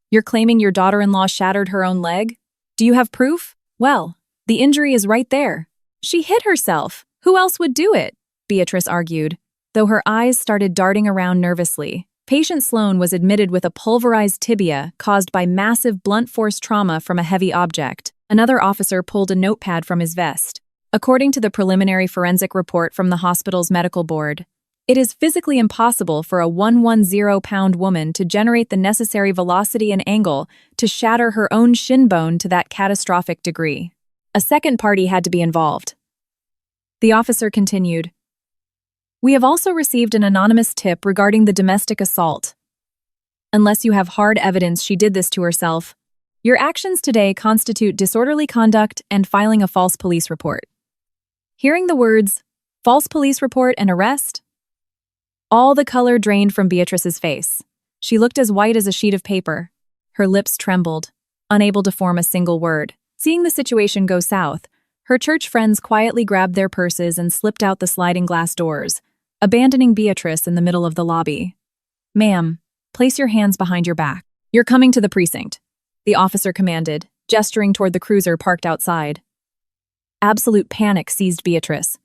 You're claiming your daughter-in-law shattered her own leg? Do you have proof? Well, the injury is right there. She hit herself. Who else would do it? Beatrice argued, though her eyes started darting around nervously. Patient Sloan was admitted with a pulverized tibia caused by massive blunt force trauma from a heavy object. Another officer pulled a notepad from his vest. According to the preliminary forensic report from the hospital's medical board, it is physically impossible for a 110-pound woman to generate the necessary velocity and angle to shatter her own shin bone to that catastrophic degree. A second party had to be involved. The officer continued, We have also received an anonymous tip regarding the domestic assault. Unless you have hard evidence she did this to herself, your actions today constitute disorderly conduct and filing a false police report. Hearing the words, false police report and arrest, all the color drained from Beatrice's face. She looked as white as a sheet of paper. Her lips trembled, unable to form a single word. Seeing the situation go south, her church friends quietly grabbed their purses and slipped out the sliding glass doors, abandoning Beatrice in the middle of the lobby. Ma'am, place your hands behind your back. You're coming to the precinct, the officer commanded, gesturing toward the cruiser parked outside. Absolute panic seized Beatrice.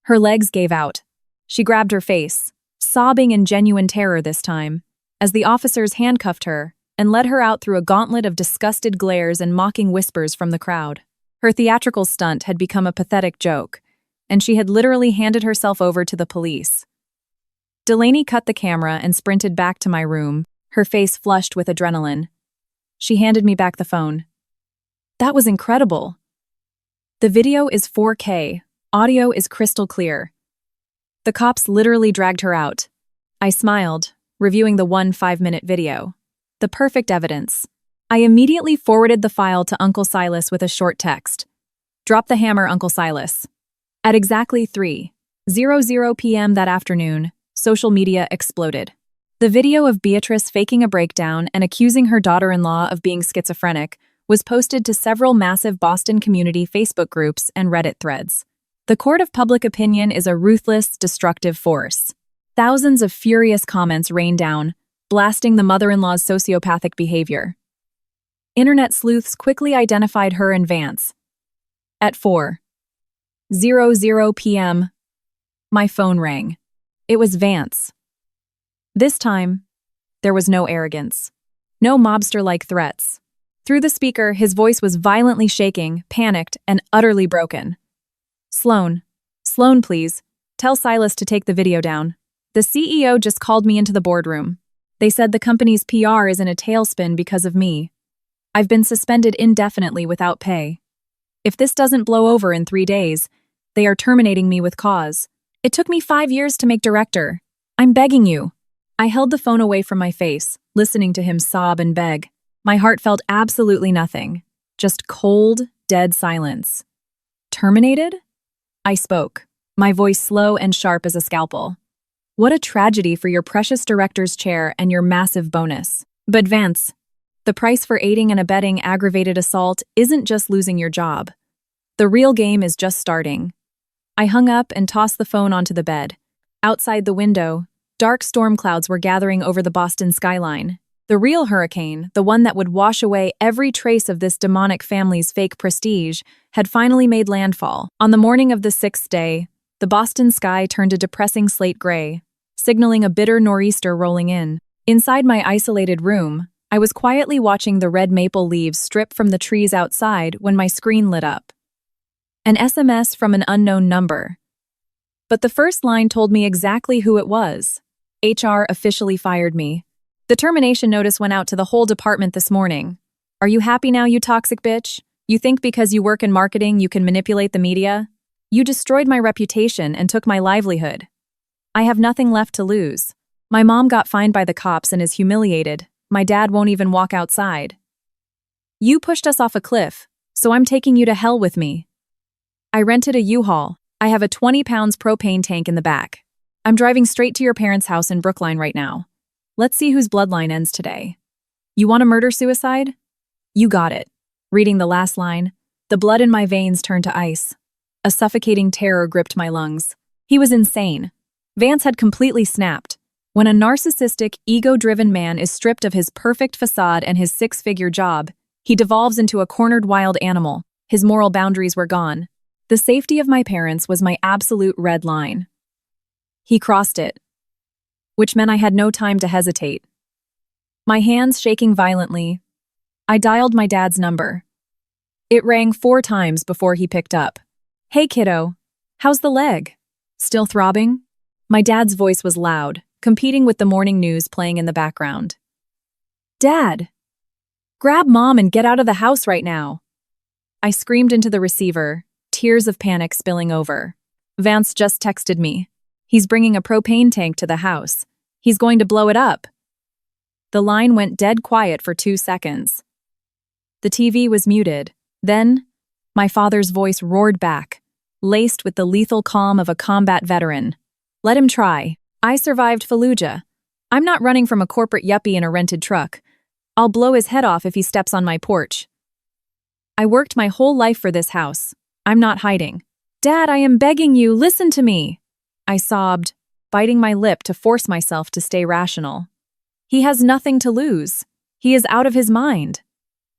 Her legs gave out. She grabbed her face, sobbing in genuine terror this time, as the officers handcuffed her and led her out through a gauntlet of disgusted glares and mocking whispers from the crowd. Her theatrical stunt had become a pathetic joke, and she had literally handed herself over to the police. Delaney cut the camera and sprinted back to my room, her face flushed with adrenaline. She handed me back the phone. That was incredible. The video is 4K, audio is crystal clear. The cops literally dragged her out. I smiled, reviewing the 5-minute video. The perfect evidence. I immediately forwarded the file to Uncle Silas with a short text. Drop the hammer, Uncle Silas. At exactly 3:00 p.m. that afternoon, social media exploded. The video of Beatrice faking a breakdown and accusing her daughter-in-law of being schizophrenic was posted to several massive Boston community Facebook groups and Reddit threads. The court of public opinion is a ruthless, destructive force. Thousands of furious comments rained down, blasting the mother-in-law's sociopathic behavior. Internet sleuths quickly identified her and Vance. At 4:00 p.m., my phone rang. It was Vance. This time, there was no arrogance. No mobster-like threats. Through the speaker, his voice was violently shaking, panicked, and utterly broken. Sloan, please, tell Silas to take the video down. The CEO just called me into the boardroom. They said the company's PR is in a tailspin because of me. I've been suspended indefinitely without pay. If this doesn't blow over in 3 days, they are terminating me with cause. It took me 5 years to make director. I'm begging you. I held the phone away from my face, listening to him sob and beg. My heart felt absolutely nothing. Just cold, dead silence. Terminated? I spoke, my voice slow and sharp as a scalpel. What a tragedy for your precious director's chair and your massive bonus. But Vance, the price for aiding and abetting aggravated assault isn't just losing your job. The real game is just starting. I hung up and tossed the phone onto the bed. Outside the window, dark storm clouds were gathering over the Boston skyline. The real hurricane, the one that would wash away every trace of this demonic family's fake prestige, had finally made landfall. On the morning of the 6th day, the Boston sky turned a depressing slate gray, signaling a bitter nor'easter rolling in. Inside my isolated room, I was quietly watching the red maple leaves strip from the trees outside when my screen lit up. An SMS from an unknown number. But the first line told me exactly who it was. HR officially fired me. The termination notice went out to the whole department this morning. Are you happy now, you toxic bitch? You think because you work in marketing you can manipulate the media? You destroyed my reputation and took my livelihood. I have nothing left to lose. My mom got fined by the cops and is humiliated. My dad won't even walk outside. You pushed us off a cliff, so I'm taking you to hell with me. I rented a U-Haul. I have a 20-pound propane tank in the back. I'm driving straight to your parents' house in Brookline right now. Let's see whose bloodline ends today. You want a murder-suicide? You got it. Reading the last line, the blood in my veins turned to ice. A suffocating terror gripped my lungs. He was insane. Vance had completely snapped. When a narcissistic, ego-driven man is stripped of his perfect facade and his 6-figure job, he devolves into a cornered wild animal. His moral boundaries were gone. The safety of my parents was my absolute red line. He crossed it, which meant I had no time to hesitate. My hands shaking violently, I dialed my dad's number. It rang 4 times before he picked up. Hey kiddo, how's the leg? Still throbbing? My dad's voice was loud, competing with the morning news playing in the background. Dad! Grab Mom and get out of the house right now! I screamed into the receiver, tears of panic spilling over. Vance just texted me. He's bringing a propane tank to the house. He's going to blow it up. The line went dead quiet for 2 seconds. The TV was muted. Then, my father's voice roared back, laced with the lethal calm of a combat veteran. Let him try. I survived Fallujah. I'm not running from a corporate yuppie in a rented truck. I'll blow his head off if he steps on my porch. I worked my whole life for this house. I'm not hiding. Dad, I am begging you, listen to me. I sobbed, biting my lip to force myself to stay rational. He has nothing to lose. He is out of his mind.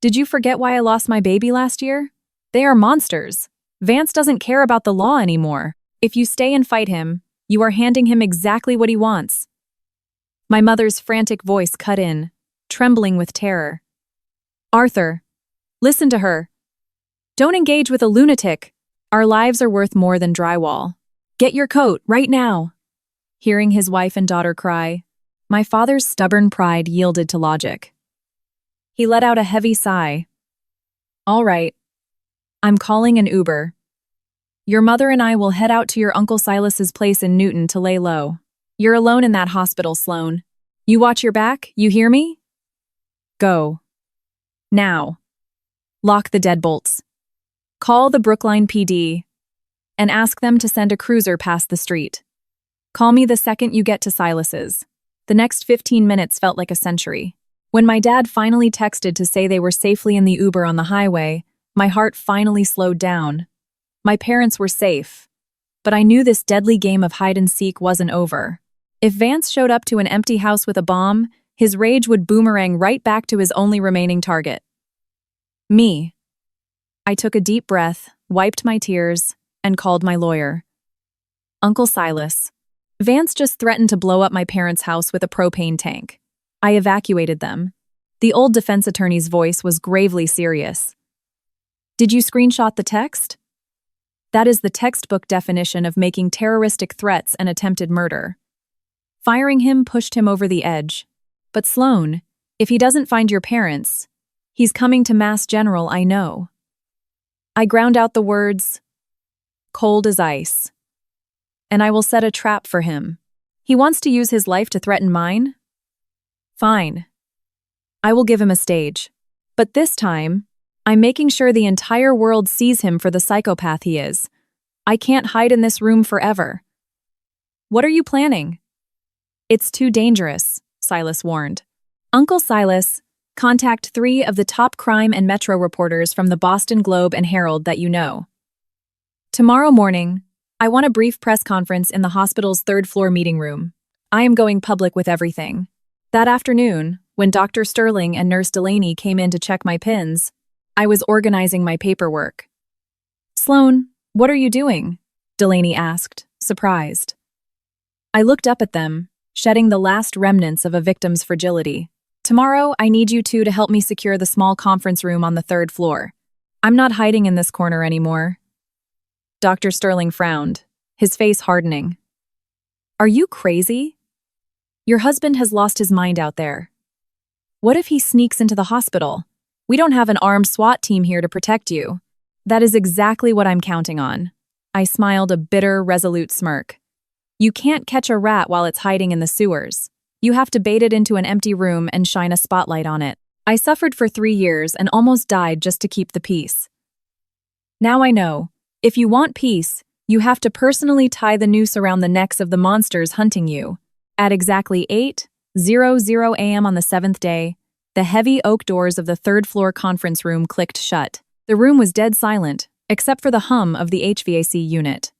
Did you forget why I lost my baby last year? They are monsters. Vance doesn't care about the law anymore. If you stay and fight him, you are handing him exactly what he wants. My mother's frantic voice cut in, trembling with terror. Arthur, listen to her. Don't engage with a lunatic. Our lives are worth more than drywall. Get your coat, right now. Hearing his wife and daughter cry, my father's stubborn pride yielded to logic. He let out a heavy sigh. All right. I'm calling an Uber. Your mother and I will head out to your Uncle Silas's place in Newton to lay low. You're alone in that hospital, Sloan. You watch your back, you hear me? Go. Now. Lock the deadbolts. Call the Brookline PD and ask them to send a cruiser past the street. Call me the second you get to Silas's. The next 15 minutes felt like a century. When my dad finally texted to say they were safely in the Uber on the highway, my heart finally slowed down. My parents were safe, but I knew this deadly game of hide-and-seek wasn't over. If Vance showed up to an empty house with a bomb, his rage would boomerang right back to his only remaining target. Me. I took a deep breath, wiped my tears, and called my lawyer. Uncle Silas. Vance just threatened to blow up my parents' house with a propane tank. I evacuated them. The old defense attorney's voice was gravely serious. Did you screenshot the text? That is the textbook definition of making terroristic threats and attempted murder. Firing him pushed him over the edge. But Sloan, if he doesn't find your parents, he's coming to Mass General, I know. I ground out the words, cold as ice. And I will set a trap for him. He wants to use his life to threaten mine? Fine. I will give him a stage. But this time, I'm making sure the entire world sees him for the psychopath he is. I can't hide in this room forever. What are you planning? It's too dangerous, Silas warned. Uncle Silas, contact 3 of the top crime and metro reporters from the Boston Globe and Herald that you know. Tomorrow morning, I want a brief press conference in the hospital's 3rd-floor meeting room. I am going public with everything. That afternoon, when Dr. Sterling and Nurse Delaney came in to check my pins, I was organizing my paperwork. Sloan, what are you doing? Delaney asked, surprised. I looked up at them, shedding the last remnants of a victim's fragility. Tomorrow, I need you two to help me secure the small conference room on the 3rd floor. I'm not hiding in this corner anymore. Dr. Sterling frowned, his face hardening. Are you crazy? Your husband has lost his mind out there. What if he sneaks into the hospital? We don't have an armed SWAT team here to protect you. That is exactly what I'm counting on. I smiled a bitter, resolute smirk. You can't catch a rat while it's hiding in the sewers. You have to bait it into an empty room and shine a spotlight on it. I suffered for 3 years and almost died just to keep the peace. Now I know, if you want peace, you have to personally tie the noose around the necks of the monsters hunting you. At exactly 8:00 a.m. on the 7th day, the heavy oak doors of the 3rd-floor conference room clicked shut. The room was dead silent, except for the hum of the HVAC unit.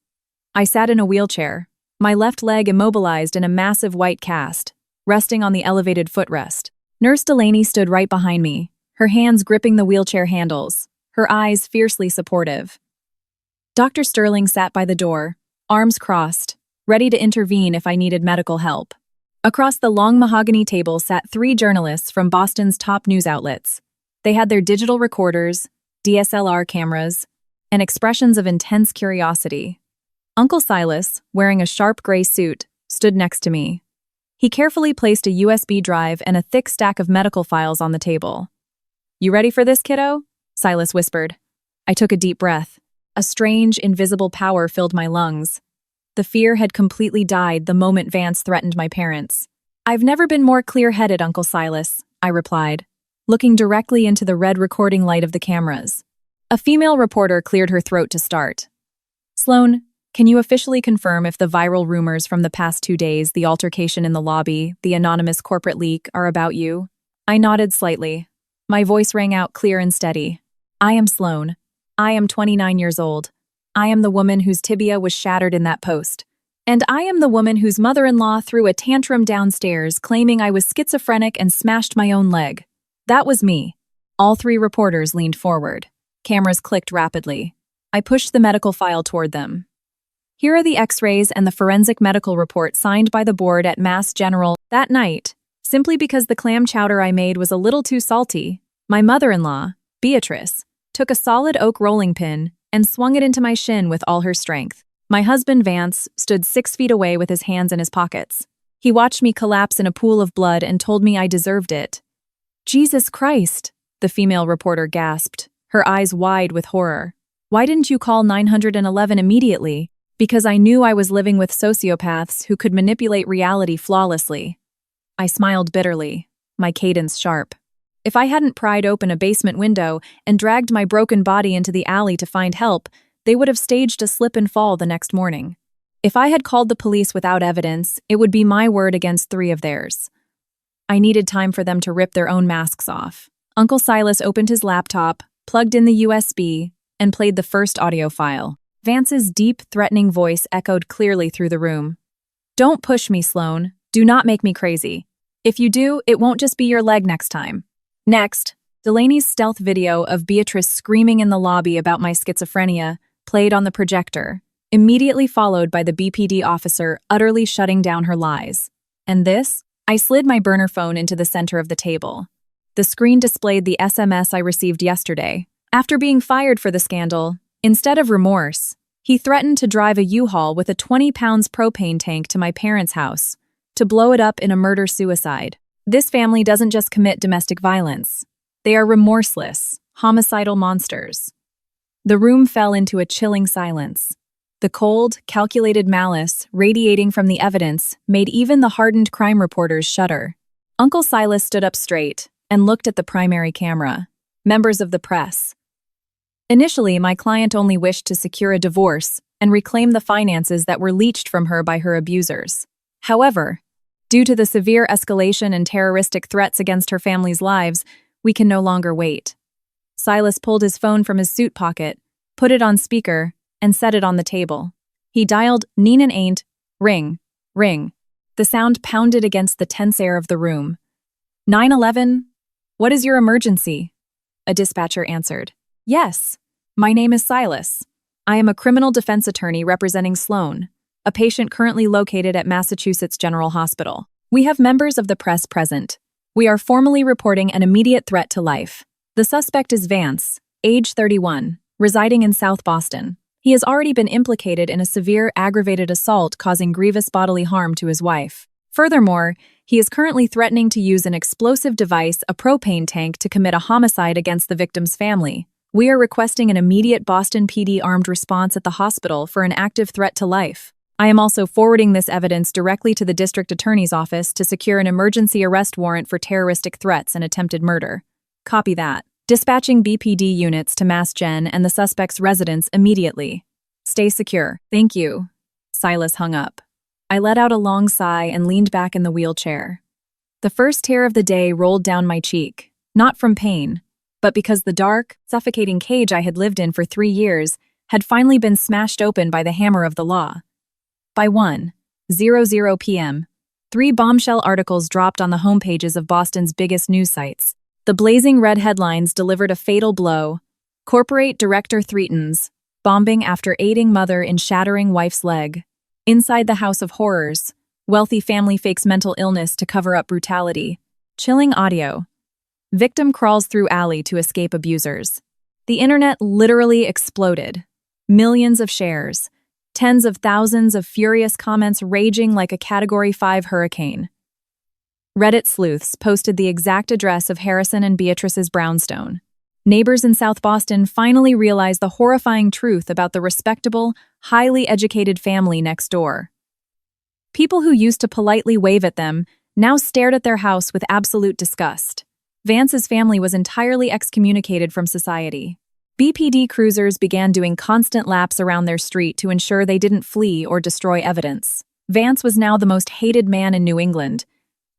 I sat in a wheelchair, my left leg immobilized in a massive white cast, resting on the elevated footrest. Nurse Delaney stood right behind me, her hands gripping the wheelchair handles, her eyes fiercely supportive. Dr. Sterling sat by the door, arms crossed, ready to intervene if I needed medical help. Across the long mahogany table sat 3 journalists from Boston's top news outlets. They had their digital recorders, DSLR cameras, and expressions of intense curiosity. Uncle Silas, wearing a sharp gray suit, stood next to me. He carefully placed a USB drive and a thick stack of medical files on the table. You ready for this, kiddo? Silas whispered. I took a deep breath. A strange, invisible power filled my lungs. The fear had completely died the moment Vance threatened my parents. I've never been more clear-headed, Uncle Silas, I replied, looking directly into the red recording light of the cameras. A female reporter cleared her throat to start. Sloan, can you officially confirm if the viral rumors from the past 2 days, the altercation in the lobby, the anonymous corporate leak, are about you? I nodded slightly. My voice rang out clear and steady. I am Sloan. I am 29 years old. I am the woman whose tibia was shattered in that post. And I am the woman whose mother-in-law threw a tantrum downstairs claiming I was schizophrenic and smashed my own leg. That was me. All 3 reporters leaned forward. Cameras clicked rapidly. I pushed the medical file toward them. Here are the x-rays and the forensic medical report signed by the board at Mass General. That night, simply because the clam chowder I made was a little too salty, my mother-in-law, Beatrice, took a solid oak rolling pin and swung it into my shin with all her strength. My husband, Vance, stood 6 feet away with his hands in his pockets. He watched me collapse in a pool of blood and told me I deserved it. "Jesus Christ," the female reporter gasped, her eyes wide with horror. "Why didn't you call 911 immediately?" "Because I knew I was living with sociopaths who could manipulate reality flawlessly." I smiled bitterly, my cadence sharp. If I hadn't pried open a basement window and dragged my broken body into the alley to find help, they would have staged a slip and fall the next morning. If I had called the police without evidence, it would be my word against 3 of theirs. I needed time for them to rip their own masks off. Uncle Silas opened his laptop, plugged in the USB, and played the first audio file. Vance's deep, threatening voice echoed clearly through the room. "Don't push me, Sloan. Do not make me crazy. If you do, it won't just be your leg next time." Next, Delaney's stealth video of Beatrice screaming in the lobby about my schizophrenia played on the projector, immediately followed by the BPD officer utterly shutting down her lies. And this? I slid my burner phone into the center of the table. The screen displayed the SMS I received yesterday. After being fired for the scandal, instead of remorse, he threatened to drive a U-Haul with a 20 pounds propane tank to my parents' house, to blow it up in a murder-suicide. This family doesn't just commit domestic violence. They are remorseless, homicidal monsters. The room fell into a chilling silence. The cold, calculated malice radiating from the evidence made even the hardened crime reporters shudder. Uncle Silas stood up straight and looked at the primary camera. Members of the press. Initially, my client only wished to secure a divorce and reclaim the finances that were leached from her by her abusers. However, due to the severe escalation and terroristic threats against her family's lives, we can no longer wait. Silas pulled his phone from his suit pocket, put it on speaker, and set it on the table. He dialed "Neenan ain't," ring, ring. The sound pounded against the tense air of the room. 911? What is your emergency? A dispatcher answered. Yes, my name is Silas. I am a criminal defense attorney representing Sloan, a patient currently located at Massachusetts General Hospital. We have members of the press present. We are formally reporting an immediate threat to life. The suspect is Vance, age 31, residing in South Boston. He has already been implicated in a severe aggravated assault causing grievous bodily harm to his wife. Furthermore, he is currently threatening to use an explosive device, a propane tank, to commit a homicide against the victim's family. We are requesting an immediate Boston PD armed response at the hospital for an active threat to life. I am also forwarding this evidence directly to the district attorney's office to secure an emergency arrest warrant for terroristic threats and attempted murder. Copy that. Dispatching BPD units to Mass Gen and the suspect's residence immediately. Stay secure. Thank you. Silas hung up. I let out a long sigh and leaned back in the wheelchair. The first tear of the day rolled down my cheek, not from pain, but because the dark, suffocating cage I had lived in for 3 years had finally been smashed open by the hammer of the law. By 1:00 p.m., 3 bombshell articles dropped on the homepages of Boston's biggest news sites. The blazing red headlines delivered a fatal blow. Corporate director threatens, bombing after aiding mother in shattering wife's leg. Inside the House of Horrors, wealthy family fakes mental illness to cover up brutality. Chilling audio. Victim crawls through alley to escape abusers. The internet literally exploded. Millions of shares. Tens of thousands of furious comments raging like a Category 5 hurricane. Reddit sleuths posted the exact address of Harrison and Beatrice's brownstone. Neighbors in South Boston finally realized the horrifying truth about the respectable, highly educated family next door. People who used to politely wave at them now stared at their house with absolute disgust. Vance's family was entirely excommunicated from society. BPD cruisers began doing constant laps around their street to ensure they didn't flee or destroy evidence. Vance was now the most hated man in New England,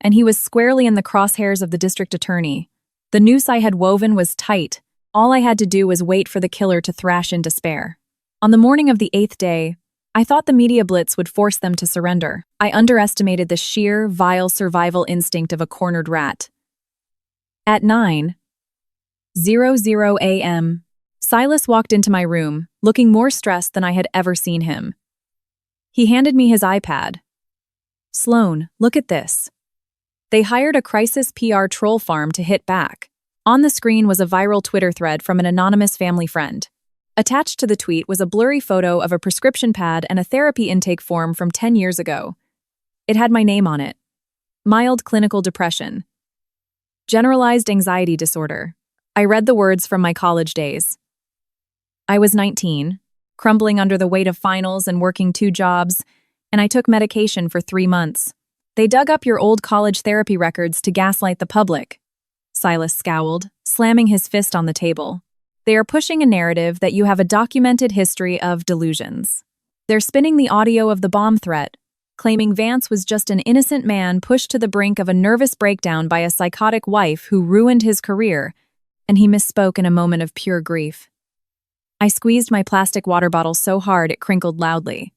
and he was squarely in the crosshairs of the district attorney. The noose I had woven was tight. All I had to do was wait for the killer to thrash in despair. On the morning of the 8th day, I thought the media blitz would force them to surrender. I underestimated the sheer, vile survival instinct of a cornered rat. At 9:00 a.m., Silas walked into my room, looking more stressed than I had ever seen him. He handed me his iPad. "Sloan, look at this." They hired a crisis PR troll farm to hit back. On the screen was a viral Twitter thread from an anonymous family friend. Attached to the tweet was a blurry photo of a prescription pad and a therapy intake form from 10 years ago. It had my name on it. Mild clinical depression. Generalized anxiety disorder. I read the words from my college days. I was 19, crumbling under the weight of finals and working 2 jobs, and I took medication for 3 months. They dug up your old college therapy records to gaslight the public. Silas scowled, slamming his fist on the table. They are pushing a narrative that you have a documented history of delusions. They're spinning the audio of the bomb threat, claiming Vance was just an innocent man pushed to the brink of a nervous breakdown by a psychotic wife who ruined his career, and he misspoke in a moment of pure grief. I squeezed my plastic water bottle so hard it crinkled loudly.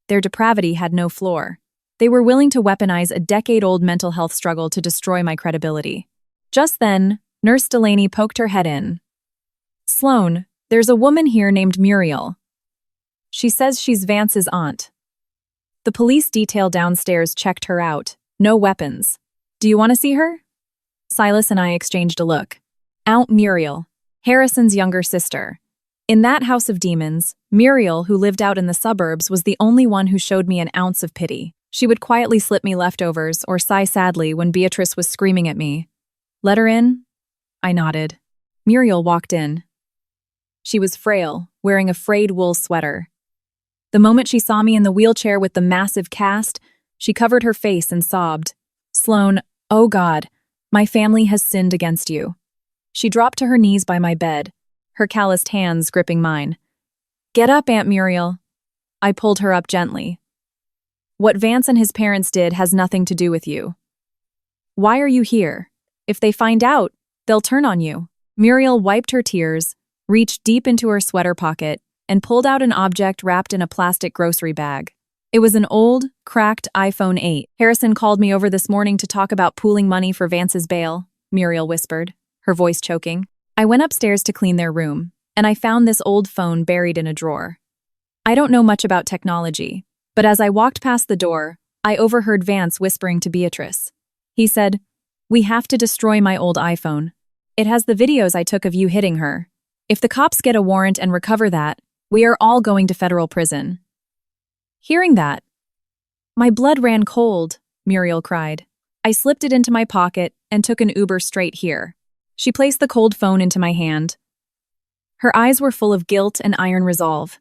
Their depravity had no floor. They were willing to weaponize a decade-old mental health struggle to destroy my credibility. Just then, Nurse Delaney poked her head in. "Sloan, there's a woman here named Muriel. She says she's Vance's aunt." The police detail downstairs checked her out. No weapons. "Do you want to see her?" Silas and I exchanged a look. Aunt Muriel, Harrison's younger sister. In that house of demons, Muriel, who lived out in the suburbs, was the only one who showed me an ounce of pity. She would quietly slip me leftovers or sigh sadly when Beatrice was screaming at me. "Let her in?" I nodded. Muriel walked in. She was frail, wearing a frayed wool sweater. The moment she saw me in the wheelchair with the massive cast, she covered her face and sobbed. "Sloan, oh God, my family has sinned against you." She dropped to her knees by my bed, her calloused hands gripping mine. "Get up, Aunt Muriel." I pulled her up gently. "What Vance and his parents did has nothing to do with you. Why are you here? If they find out, they'll turn on you." Muriel wiped her tears, reached deep into her sweater pocket, and pulled out an object wrapped in a plastic grocery bag. It was an old, cracked iPhone 8. "Harrison called me over this morning to talk about pooling money for Vance's bail," Muriel whispered, her voice choking. I went upstairs to clean their room, and I found this old phone buried in a drawer. I don't know much about technology, but as I walked past the door, I overheard Vance whispering to Beatrice. He said, "We have to destroy my old iPhone. It has the videos I took of you hitting her. If the cops get a warrant and recover that, we are all going to federal prison." Hearing that, my blood ran cold, Muriel cried. I slipped it into my pocket and took an Uber straight here. She placed the cold phone into my hand. Her eyes were full of guilt and iron resolve.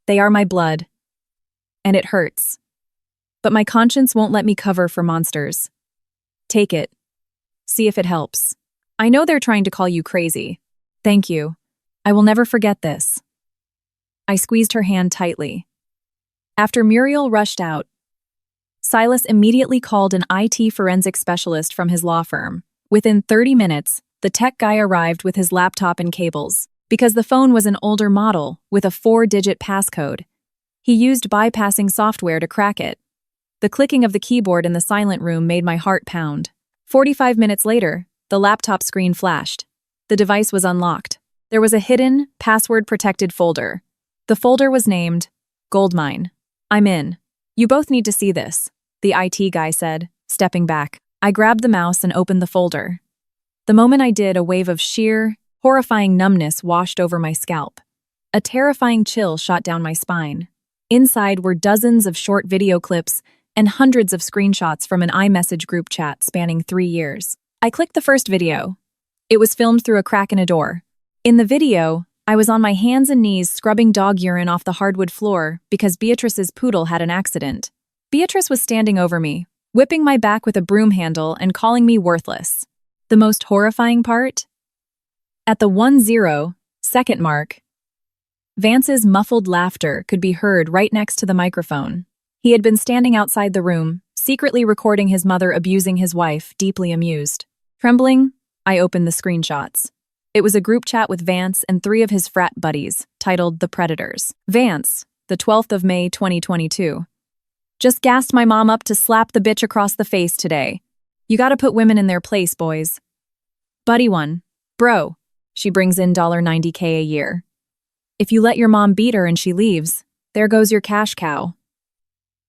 "They are my blood, and it hurts. But my conscience won't let me cover for monsters. Take it. See if it helps. I know they're trying to call you crazy. Thank you. I will never forget this." I squeezed her hand tightly. After Muriel rushed out, Silas immediately called an IT forensic specialist from his law firm. Within 30 minutes, the tech guy arrived with his laptop and cables. Because the phone was an older model with a 4-digit passcode, he used bypassing software to crack it. The clicking of the keyboard in the silent room made my heart pound. 45 minutes later, the laptop screen flashed. The device was unlocked. There was a hidden, password-protected folder. The folder was named Goldmine. "I'm in. You both need to see this," the IT guy said, stepping back. I grabbed the mouse and opened the folder. The moment I did, a wave of sheer, horrifying numbness washed over my scalp. A terrifying chill shot down my spine. Inside were dozens of short video clips and hundreds of screenshots from an iMessage group chat spanning 3 years. I clicked the first video. It was filmed through a crack in a door. In the video, I was on my hands and knees scrubbing dog urine off the hardwood floor because Beatrice's poodle had an accident. Beatrice was standing over me, whipping my back with a broom handle and calling me worthless. The most horrifying part? At the 1-0-second mark, Vance's muffled laughter could be heard right next to the microphone. He had been standing outside the room, secretly recording his mother abusing his wife, deeply amused. Trembling, I opened the screenshots. It was a group chat with Vance and 3 of his frat buddies, titled The Predators. Vance, the 12th of May 2022. "Just gassed my mom up to slap the bitch across the face today. You gotta put women in their place, boys." Buddy 1. "Bro, she brings in $90K a year. If you let your mom beat her and she leaves, there goes your cash cow."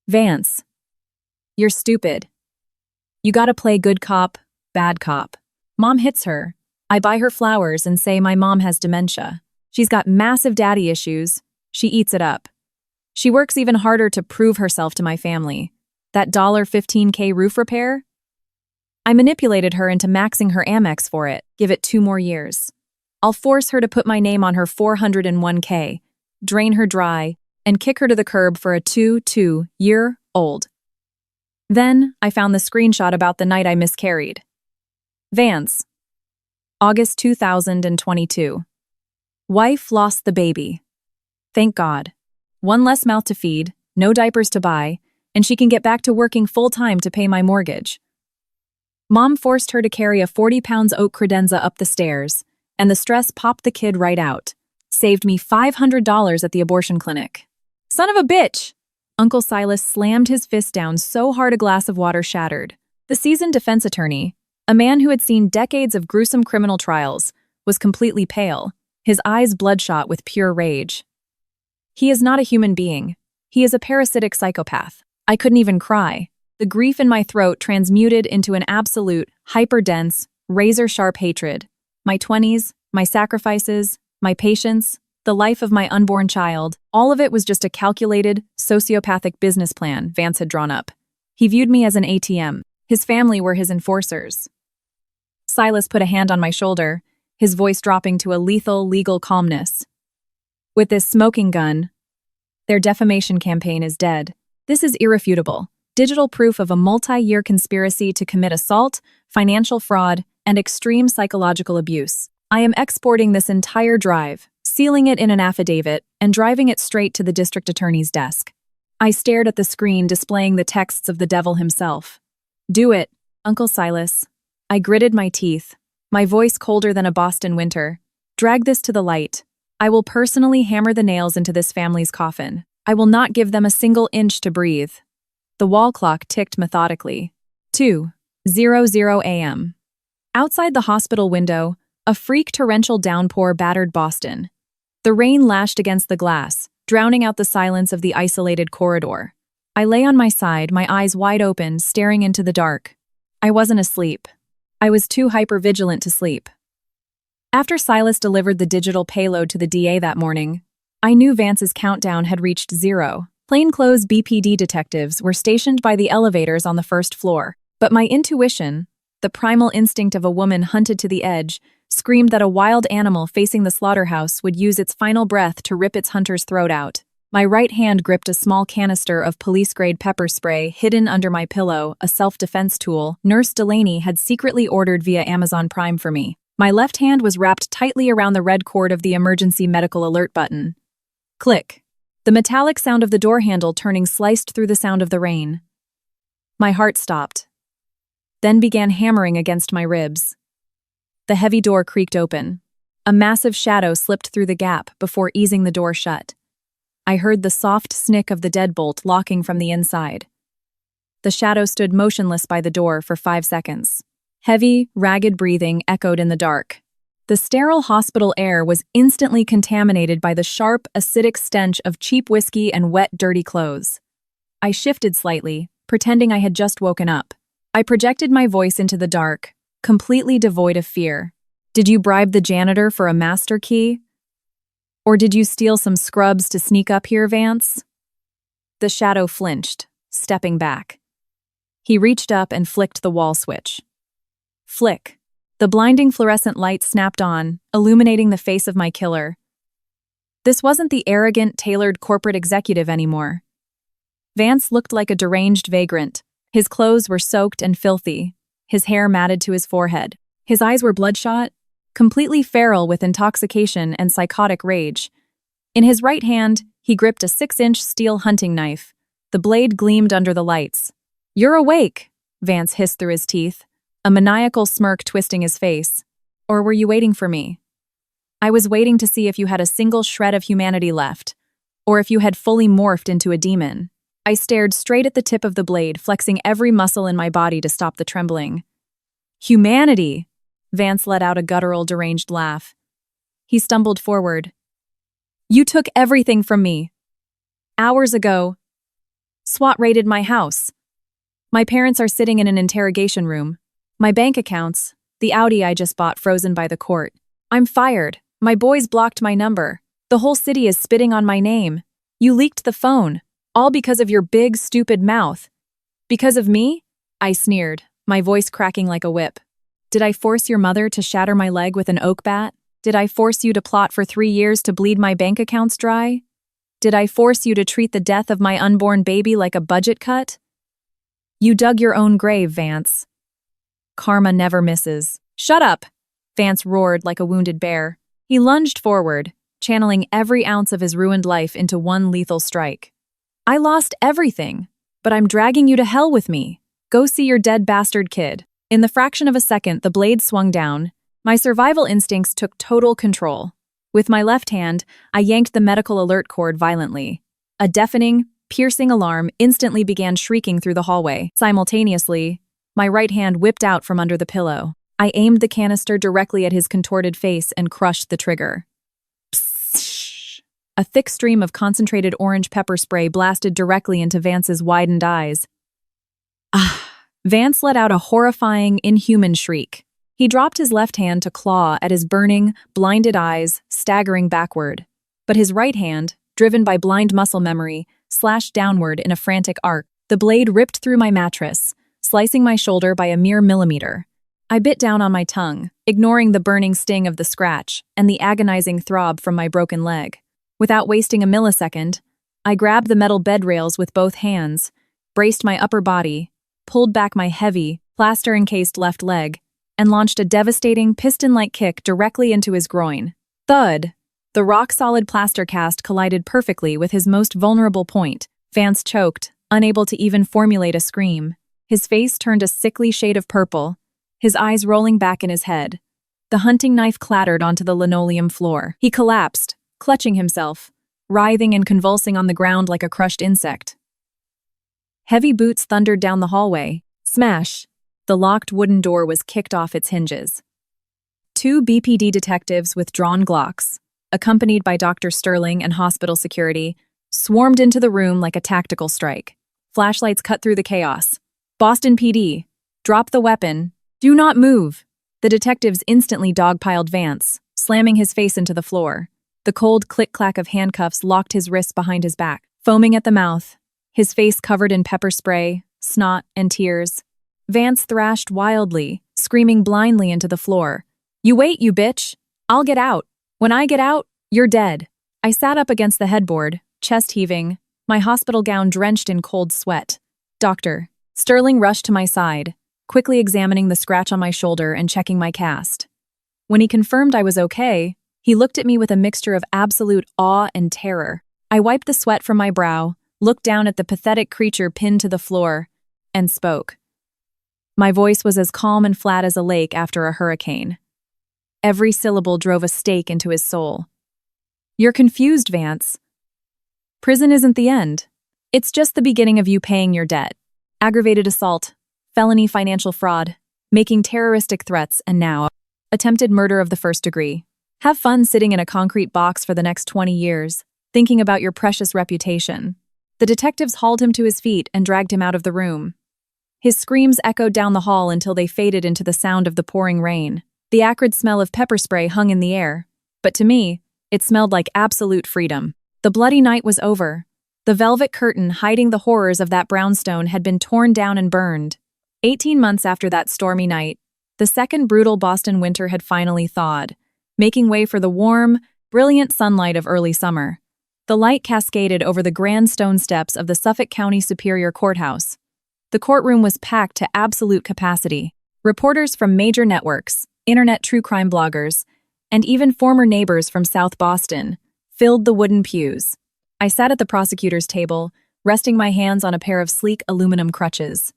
Vance, "You're stupid. You gotta play good cop, bad cop. Mom hits her. I buy her flowers and say my mom has dementia. She's got massive daddy issues. She eats it up. She works even harder to prove herself to my family. That $15K roof repair? I manipulated her into maxing her Amex for it. Give it 2 more years. I'll force her to put my name on her 401K, drain her dry, and kick her to the curb for a 2-year-old. Then, I found the screenshot about the night I miscarried. Vance. August 2022. Wife lost the baby. Thank God. 1 less mouth to feed, no diapers to buy, and she can get back to working full-time to pay my mortgage. Mom forced her to carry a 40-pound oak credenza up the stairs, and the stress popped the kid right out. Saved me $500 at the abortion clinic. Son of a bitch! Uncle Silas slammed his fist down so hard a glass of water shattered. The seasoned defense attorney, a man who had seen decades of gruesome criminal trials, was completely pale, his eyes bloodshot with pure rage. He is not a human being. He is a parasitic psychopath. I couldn't even cry. The grief in my throat transmuted into an absolute, hyper-dense, razor-sharp hatred. My 20s, my sacrifices, my patience, the life of my unborn child, all of it was just a calculated, sociopathic business plan Vance had drawn up. He viewed me as an ATM. His family were his enforcers. Silas put a hand on my shoulder, his voice dropping to a lethal, legal calmness. With this smoking gun, their defamation campaign is dead. This is irrefutable. Digital proof of a multi-year conspiracy to commit assault, financial fraud, and extreme psychological abuse. I am exporting this entire drive, sealing it in an affidavit, and driving it straight to the district attorney's desk. I stared at the screen displaying the texts of the devil himself. Do it, Uncle Silas. I gritted my teeth, my voice colder than a Boston winter. Drag this to the light. I will personally hammer the nails into this family's coffin. I will not give them a single inch to breathe. The wall clock ticked methodically. 2:00 a.m. Outside the hospital window, a freak torrential downpour battered Boston. The rain lashed against the glass, drowning out the silence of the isolated corridor. I lay on my side, my eyes wide open, staring into the dark. I wasn't asleep. I was too hypervigilant to sleep. After Silas delivered the digital payload to the DA that morning, I knew Vance's countdown had reached 0. Plainclothes BPD detectives were stationed by the elevators on the first floor, but my intuition, the primal instinct of a woman hunted to the edge, screamed that a wild animal facing the slaughterhouse would use its final breath to rip its hunter's throat out. My right hand gripped a small canister of police-grade pepper spray hidden under my pillow, a self-defense tool Nurse Delaney had secretly ordered via Amazon Prime for me. My left hand was wrapped tightly around the red cord of the emergency medical alert button. Click. The metallic sound of the door handle turning sliced through the sound of the rain. My heart stopped, then began hammering against my ribs. The heavy door creaked open. A massive shadow slipped through the gap before easing the door shut. I heard the soft snick of the deadbolt locking from the inside. The shadow stood motionless by the door for 5 seconds. Heavy, ragged breathing echoed in the dark. The sterile hospital air was instantly contaminated by the sharp, acidic stench of cheap whiskey and wet, dirty clothes. I shifted slightly, pretending I had just woken up. I projected my voice into the dark, completely devoid of fear. Did you bribe the janitor for a master key? Or did you steal some scrubs to sneak up here, Vance? The shadow flinched, stepping back. He reached up and flicked the wall switch. Flick. The blinding fluorescent light snapped on, illuminating the face of my killer. This wasn't the arrogant, tailored corporate executive anymore. Vance looked like a deranged vagrant. His clothes were soaked and filthy, his hair matted to his forehead. His eyes were bloodshot, completely feral with intoxication and psychotic rage. In his right hand, he gripped a 6-inch steel hunting knife. The blade gleamed under the lights. "You're awake," Vance hissed through his teeth, a maniacal smirk twisting his face. "Or were you waiting for me? I was waiting to see if you had a single shred of humanity left, or if you had fully morphed into a demon." I stared straight at the tip of the blade, flexing every muscle in my body to stop the trembling. "Humanity!" Vance let out a guttural, deranged laugh. He stumbled forward. "You took everything from me. Hours ago, SWAT raided my house. My parents are sitting in an interrogation room. My bank accounts, the Audi I just bought frozen by the court. I'm fired. My boys blocked my number. The whole city is spitting on my name. You leaked the phone, all because of your big, stupid mouth. Because of me? I sneered, my voice cracking like a whip. Did I force your mother to shatter my leg with an oak bat? Did I force you to plot for 3 years to bleed my bank accounts dry? Did I force you to treat the death of my unborn baby like a budget cut? You dug your own grave, Vance. Karma never misses. Shut up! Vance roared like a wounded bear. He lunged forward, channeling every ounce of his ruined life into one lethal strike. I lost everything, but I'm dragging you to hell with me. Go see your dead bastard kid. In the fraction of a second, the blade swung down. My survival instincts took total control. With my left hand, I yanked the medical alert cord violently. A deafening, piercing alarm instantly began shrieking through the hallway. Simultaneously, my right hand whipped out from under the pillow. I aimed the canister directly at his contorted face and crushed the trigger. Pssh! A thick stream of concentrated orange pepper spray blasted directly into Vance's widened eyes. Ah! Vance let out a horrifying, inhuman shriek. He dropped his left hand to claw at his burning, blinded eyes, staggering backward. But his right hand, driven by blind muscle memory, slashed downward in a frantic arc. The blade ripped through my mattress, slicing my shoulder by a mere millimeter. I bit down on my tongue, ignoring the burning sting of the scratch and the agonizing throb from my broken leg. Without wasting a millisecond, I grabbed the metal bed rails with both hands, braced my upper body, pulled back my heavy, plaster-encased left leg, and launched a devastating, piston-like kick directly into his groin. Thud! The rock-solid plaster cast collided perfectly with his most vulnerable point. Vance choked, unable to even formulate a scream. His face turned a sickly shade of purple, his eyes rolling back in his head. The hunting knife clattered onto the linoleum floor. He collapsed, clutching himself, writhing and convulsing on the ground like a crushed insect. Heavy boots thundered down the hallway. Smash! The locked wooden door was kicked off its hinges. 2 BPD detectives with drawn Glocks, accompanied by Dr. Sterling and hospital security, swarmed into the room like a tactical strike. Flashlights cut through the chaos. Boston PD, drop the weapon. Do not move. The detectives instantly dogpiled Vance, slamming his face into the floor. The cold click-clack of handcuffs locked his wrists behind his back. Foaming at the mouth, his face covered in pepper spray, snot, and tears, Vance thrashed wildly, screaming blindly into the floor. You wait, you bitch! I'll get out. When I get out, you're dead. I sat up against the headboard, chest heaving, my hospital gown drenched in cold sweat. Doctor. Sterling rushed to my side, quickly examining the scratch on my shoulder and checking my cast. When he confirmed I was okay, he looked at me with a mixture of absolute awe and terror. I wiped the sweat from my brow, looked down at the pathetic creature pinned to the floor, and spoke. My voice was as calm and flat as a lake after a hurricane. Every syllable drove a stake into his soul. You're confused, Vance. Prison isn't the end. It's just the beginning of you paying your debt. Aggravated assault, felony financial fraud, making terroristic threats, and now, attempted murder of the first degree. Have fun sitting in a concrete box for the next 20 years, thinking about your precious reputation. The detectives hauled him to his feet and dragged him out of the room. His screams echoed down the hall until they faded into the sound of the pouring rain. The acrid smell of pepper spray hung in the air, but to me, it smelled like absolute freedom. The bloody night was over. The velvet curtain hiding the horrors of that brownstone had been torn down and burned. 18 months after that stormy night, the second brutal Boston winter had finally thawed, making way for the warm, brilliant sunlight of early summer. The light cascaded over the grand stone steps of the Suffolk County Superior Courthouse. The courtroom was packed to absolute capacity. Reporters from major networks, internet true crime bloggers, and even former neighbors from South Boston filled the wooden pews. I sat at the prosecutor's table, resting my hands on a pair of sleek aluminum crutches.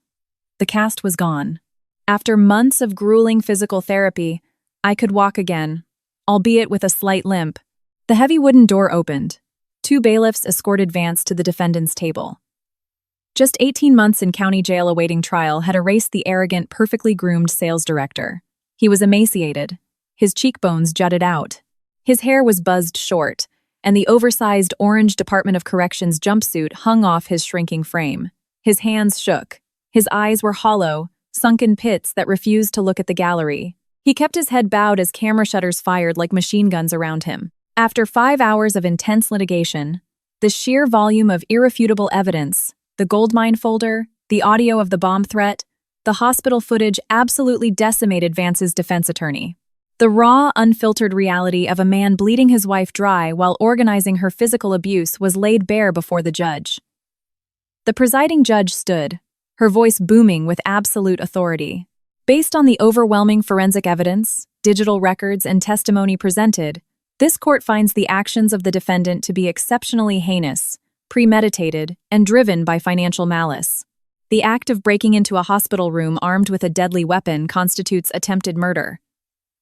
The cast was gone. After months of grueling physical therapy, I could walk again, albeit with a slight limp. The heavy wooden door opened. 2 bailiffs escorted Vance to the defendant's table. Just 18 months in county jail awaiting trial had erased the arrogant, perfectly groomed sales director. He was emaciated. His cheekbones jutted out. His hair was buzzed short, and the oversized orange Department of Corrections jumpsuit hung off his shrinking frame. His hands shook. His eyes were hollow, sunken pits that refused to look at the gallery. He kept his head bowed as camera shutters fired like machine guns around him. After 5 hours of intense litigation, the sheer volume of irrefutable evidence, the goldmine folder, the audio of the bomb threat, the hospital footage absolutely decimated Vance's defense attorney. The raw, unfiltered reality of a man bleeding his wife dry while organizing her physical abuse was laid bare before the judge. The presiding judge stood, her voice booming with absolute authority. Based on the overwhelming forensic evidence, digital records, and testimony presented, this court finds the actions of the defendant to be exceptionally heinous, premeditated, and driven by financial malice. The act of breaking into a hospital room armed with a deadly weapon constitutes attempted murder.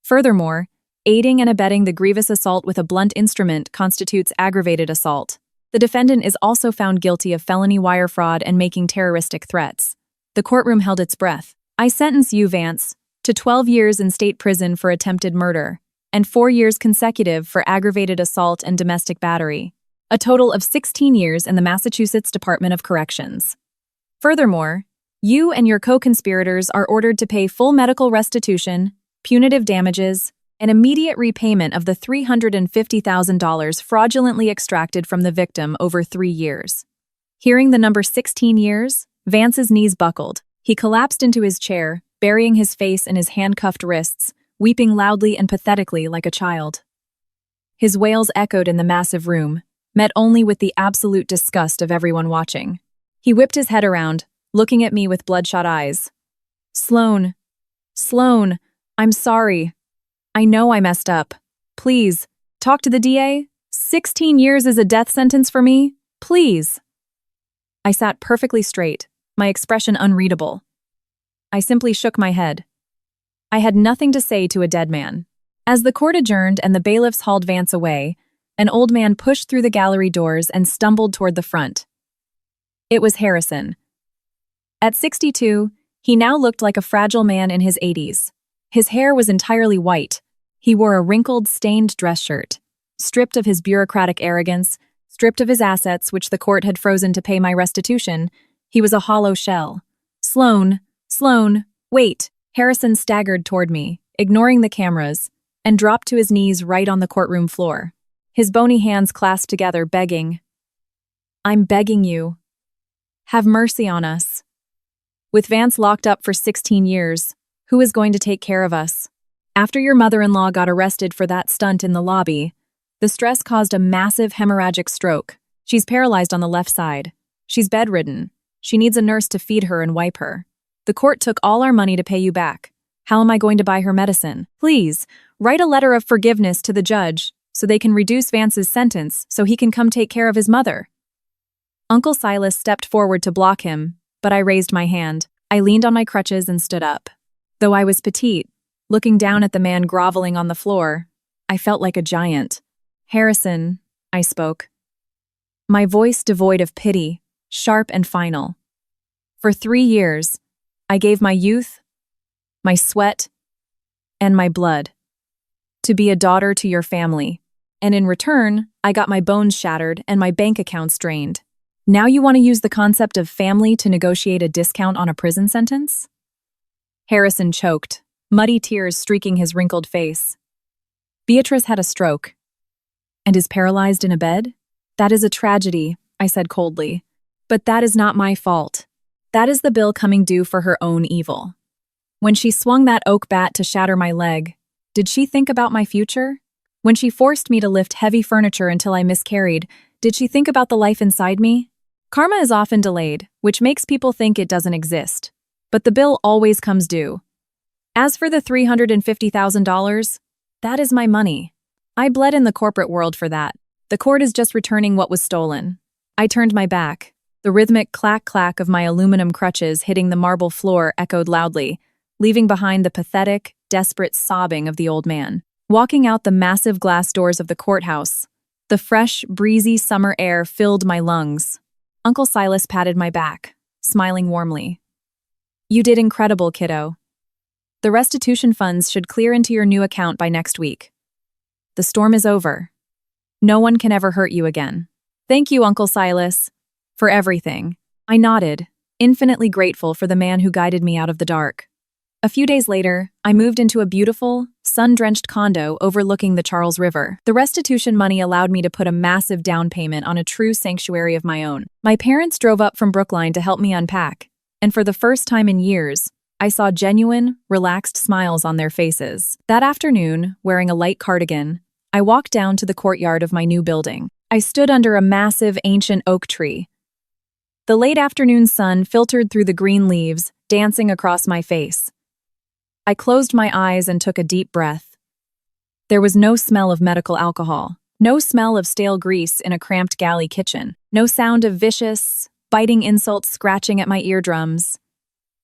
Furthermore, aiding and abetting the grievous assault with a blunt instrument constitutes aggravated assault. The defendant is also found guilty of felony wire fraud and making terroristic threats. The courtroom held its breath. I sentence you, Vance, to 12 years in state prison for attempted murder, and 4 years consecutive for aggravated assault and domestic battery, a total of 16 years in the Massachusetts Department of Corrections. Furthermore, you and your co-conspirators are ordered to pay full medical restitution, punitive damages, and immediate repayment of the $350,000 fraudulently extracted from the victim over 3 years. Hearing the number 16 years, Vance's knees buckled. He collapsed into his chair, burying his face in his handcuffed wrists, weeping loudly and pathetically like a child. His wails echoed in the massive room, met only with the absolute disgust of everyone watching. He whipped his head around, looking at me with bloodshot eyes. Sloan, I'm sorry. I know I messed up. Please, talk to the DA. 16 years is a death sentence for me. Please. I sat perfectly straight, my expression unreadable. I simply shook my head. I had nothing to say to a dead man. As the court adjourned and the bailiffs hauled Vance away, an old man pushed through the gallery doors and stumbled toward the front. It was Harrison. At 62, he now looked like a fragile man in his 80s. His hair was entirely white. He wore a wrinkled, stained dress shirt. Stripped of his bureaucratic arrogance, stripped of his assets which the court had frozen to pay my restitution, he was a hollow shell. Sloan, wait! Harrison staggered toward me, ignoring the cameras, and dropped to his knees right on the courtroom floor. His bony hands clasped together, begging. I'm begging you. Have mercy on us. With Vance locked up for 16 years, who is going to take care of us? After your mother-in-law got arrested for that stunt in the lobby, the stress caused a massive hemorrhagic stroke. She's paralyzed on the left side. She's bedridden. She needs a nurse to feed her and wipe her. The court took all our money to pay you back. How am I going to buy her medicine? Please, write a letter of forgiveness to the judge so they can reduce Vance's sentence so he can come take care of his mother. Uncle Silas stepped forward to block him, but I raised my hand. I leaned on my crutches and stood up. Though I was petite, looking down at the man groveling on the floor, I felt like a giant. Harrison, I spoke. My voice devoid of pity, sharp and final. For 3 years, I gave my youth, my sweat, and my blood to be a daughter to your family, and in return, I got my bones shattered and my bank accounts drained. Now you want to use the concept of family to negotiate a discount on a prison sentence? Harrison choked, muddy tears streaking his wrinkled face. Beatrice had a stroke and is paralyzed in a bed? That is a tragedy, I said coldly. But that is not my fault. That is the bill coming due for her own evil. When she swung that oak bat to shatter my leg, did she think about my future? When she forced me to lift heavy furniture until I miscarried, did she think about the life inside me? Karma is often delayed, which makes people think it doesn't exist. But the bill always comes due. As for the $350,000, that is my money. I bled in the corporate world for that. The court is just returning what was stolen. I turned my back. The rhythmic clack-clack of my aluminum crutches hitting the marble floor echoed loudly, leaving behind the pathetic, desperate sobbing of the old man. Walking out the massive glass doors of the courthouse, the fresh, breezy summer air filled my lungs. Uncle Silas patted my back, smiling warmly. You did incredible, kiddo. The restitution funds should clear into your new account by next week. The storm is over. No one can ever hurt you again. Thank you, Uncle Silas, for everything. I nodded, infinitely grateful for the man who guided me out of the dark. A few days later, I moved into a beautiful, sun-drenched condo overlooking the Charles River. The restitution money allowed me to put a massive down payment on a true sanctuary of my own. My parents drove up from Brookline to help me unpack, and for the first time in years, I saw genuine, relaxed smiles on their faces. That afternoon, wearing a light cardigan, I walked down to the courtyard of my new building. I stood under a massive, ancient oak tree. The late afternoon sun filtered through the green leaves, dancing across my face. I closed my eyes and took a deep breath. There was no smell of medical alcohol, no smell of stale grease in a cramped galley kitchen, no sound of vicious, biting insults scratching at my eardrums.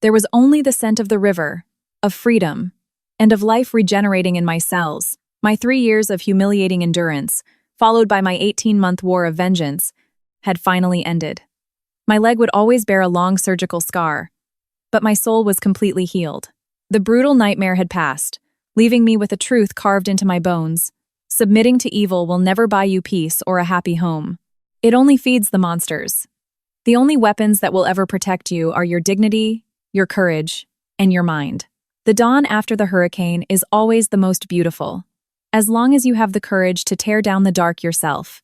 There was only the scent of the river, of freedom, and of life regenerating in my cells. My 3 years of humiliating endurance, followed by my 18-month war of vengeance, had finally ended. My leg would always bear a long surgical scar, but my soul was completely healed. The brutal nightmare had passed, leaving me with a truth carved into my bones. Submitting to evil will never buy you peace or a happy home. It only feeds the monsters. The only weapons that will ever protect you are your dignity, your courage, and your mind. The dawn after the hurricane is always the most beautiful, as long as you have the courage to tear down the dark yourself.